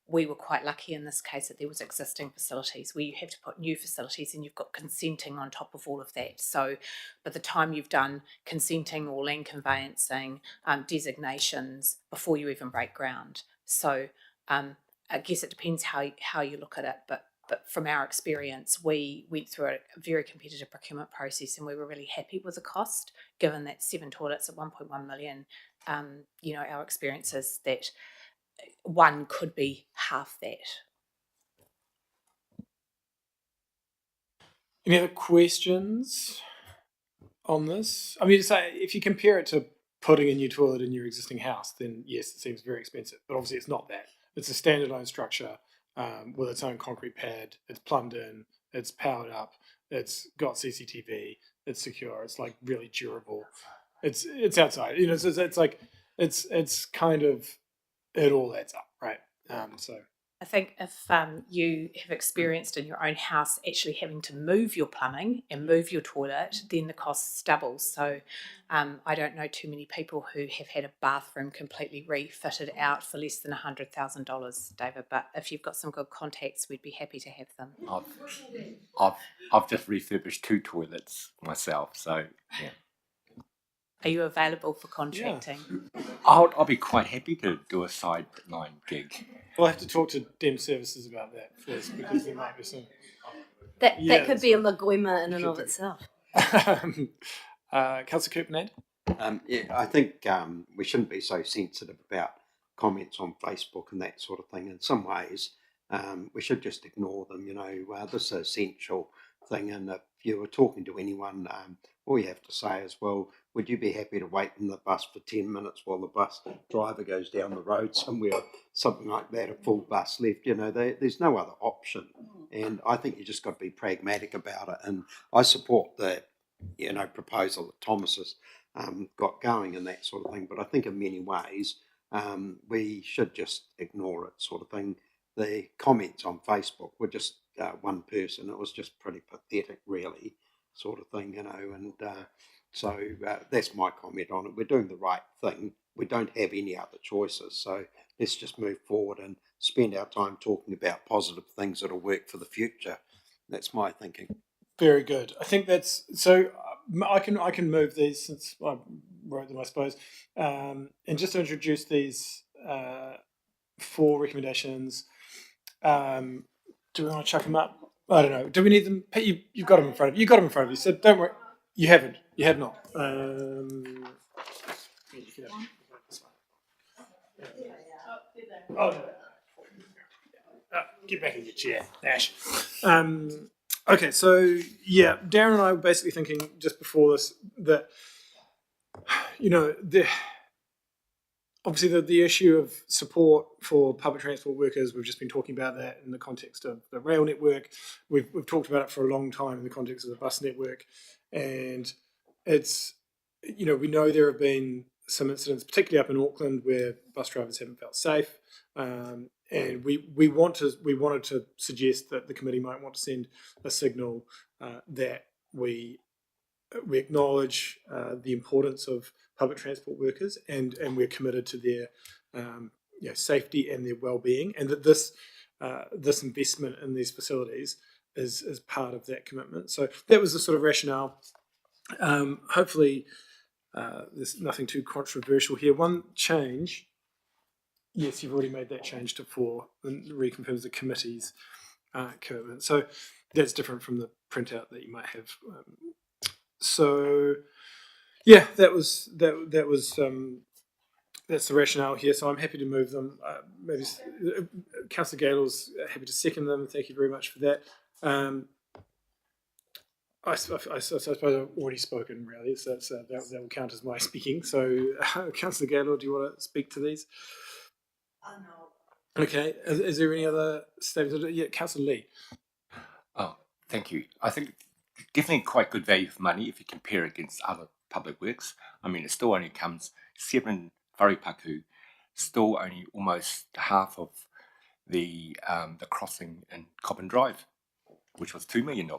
We were quite lucky in this case that there was existing facilities where you have to put new facilities, and you've got consenting on top of all of that. So by the time you've done consenting or land conveyancing, designations, before you even break ground. So I guess it depends how you look at it, but from our experience, we went through a very competitive procurement process, and we were really happy with the cost, given that 7 toilets at 1.1 million. Our experience is that one could be half that. Any other questions on this? I mean, say if you compare it to putting a new toilet in your existing house, then yes, it seems very expensive. But obviously, it's not that. It's a standalone structure with its own concrete pad. It's plumbed in. It's powered up. It's got CCTV. It's secure. It's like really durable. It's outside. It's like it's kind of, it all adds up, right? So I think if you have experienced in your own house actually having to move your plumbing and move your toilet, then the costs double. So I don't know too many people who have had a bathroom completely refitted out for less than $100,000, David. But if you've got some good contacts, we'd be happy to have them. I've just refurbished 2 toilets myself, so yeah. Are you available for contracting? Yeah. I'll be quite happy to do a sideline gig. We'll have to talk to DEM Services about that first, because there might be some. That could be a lagoima in and of itself. Councillor Coopnade? Yeah, I think we shouldn't be so sensitive about comments on Facebook and that sort of thing. In some ways, we should just ignore them. This is an essential thing, and if you were talking to anyone, all you have to say is, well, would you be happy to wait in the bus for 10 minutes while the bus driver goes down the road somewhere, something like that, a full bus left? There's no other option, and I think you just got to be pragmatic about it. And I support the proposal that Thomas has got going and that sort of thing, but I think in many ways we should just ignore it, sort of thing. The comments on Facebook were just one person. It was just pretty pathetic, really, sort of thing, and so that's my comment on it. We're doing the right thing. We don't have any other choices, so let's just move forward and spend our time talking about positive things that'll work for the future. That's my thinking. Very good. I think that's so. I can move these since I wrote them, I suppose, and just to introduce these 4 recommendations. Do we want to chuck them up? I don't know. Do we need them? You've got them in front of you. You've got them in front of you. So don't worry. You haven't. You have not. Get back in your chair, Ash. Okay, so yeah, Darren and I were basically thinking just before this that obviously the issue of support for public transport workers, we've just been talking about that in the context of the rail network. We've talked about it for a long time in the context of the bus network, and it's, we know there have been some incidents, particularly up in Auckland, where bus drivers haven't felt safe, and we wanted to suggest that the committee might want to send a signal that we acknowledge the importance of public transport workers, and we're committed to their safety and their well-being, and that this investment in these facilities is part of that commitment. So that was the sort of rationale. Hopefully, there's nothing too controversial here. One change, yes, you've already made that change to 4 and reconfirms the committee's commitment. So that's different from the printout that you might have. So yeah, that's the rationale here. So I'm happy to move them. Maybe Councillor Gaylor's happy to second them. Thank you very much for that. I suppose I've already spoken, really, so that will count as my speaking. So, Councillor Gaylor, do you want to speak to these? No. Okay. Is there any other statements? Yeah, Councillor Lee. Oh, thank you. I think definitely quite good value for money if you compare it against other public works. I mean, it still only comes 7 wharepaku, still only almost half of the crossing in Cobbin Drive, which was $2 million.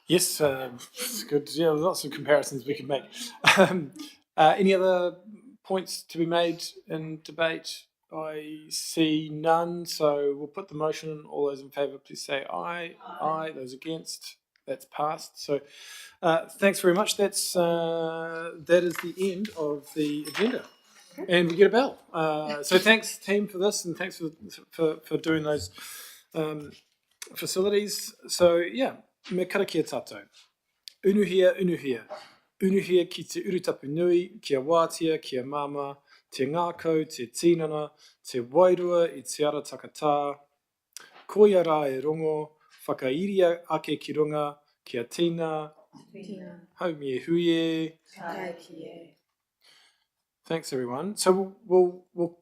Yes, it's good. Yeah, lots of comparisons we could make. Any other points to be made in debate? I see none, so we'll put the motion. All those in favour, please say aye. Aye. Those against, that's passed. So, thanks very much. That is the end of the agenda, and we get a bell. So thanks, team, for this, and thanks for doing those facilities. So yeah, me karakia tātou. Unuhia, unuhia. Unuhia ki te urutapu nui, kia wātia, kia mama, te ngākau, te tinana, te wairua i te ara takatā. Koia rā e rongo, whakairia ake ki runga, kia tina, haumi e huie. Thanks everyone. So we'll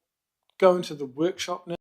go into the workshop now.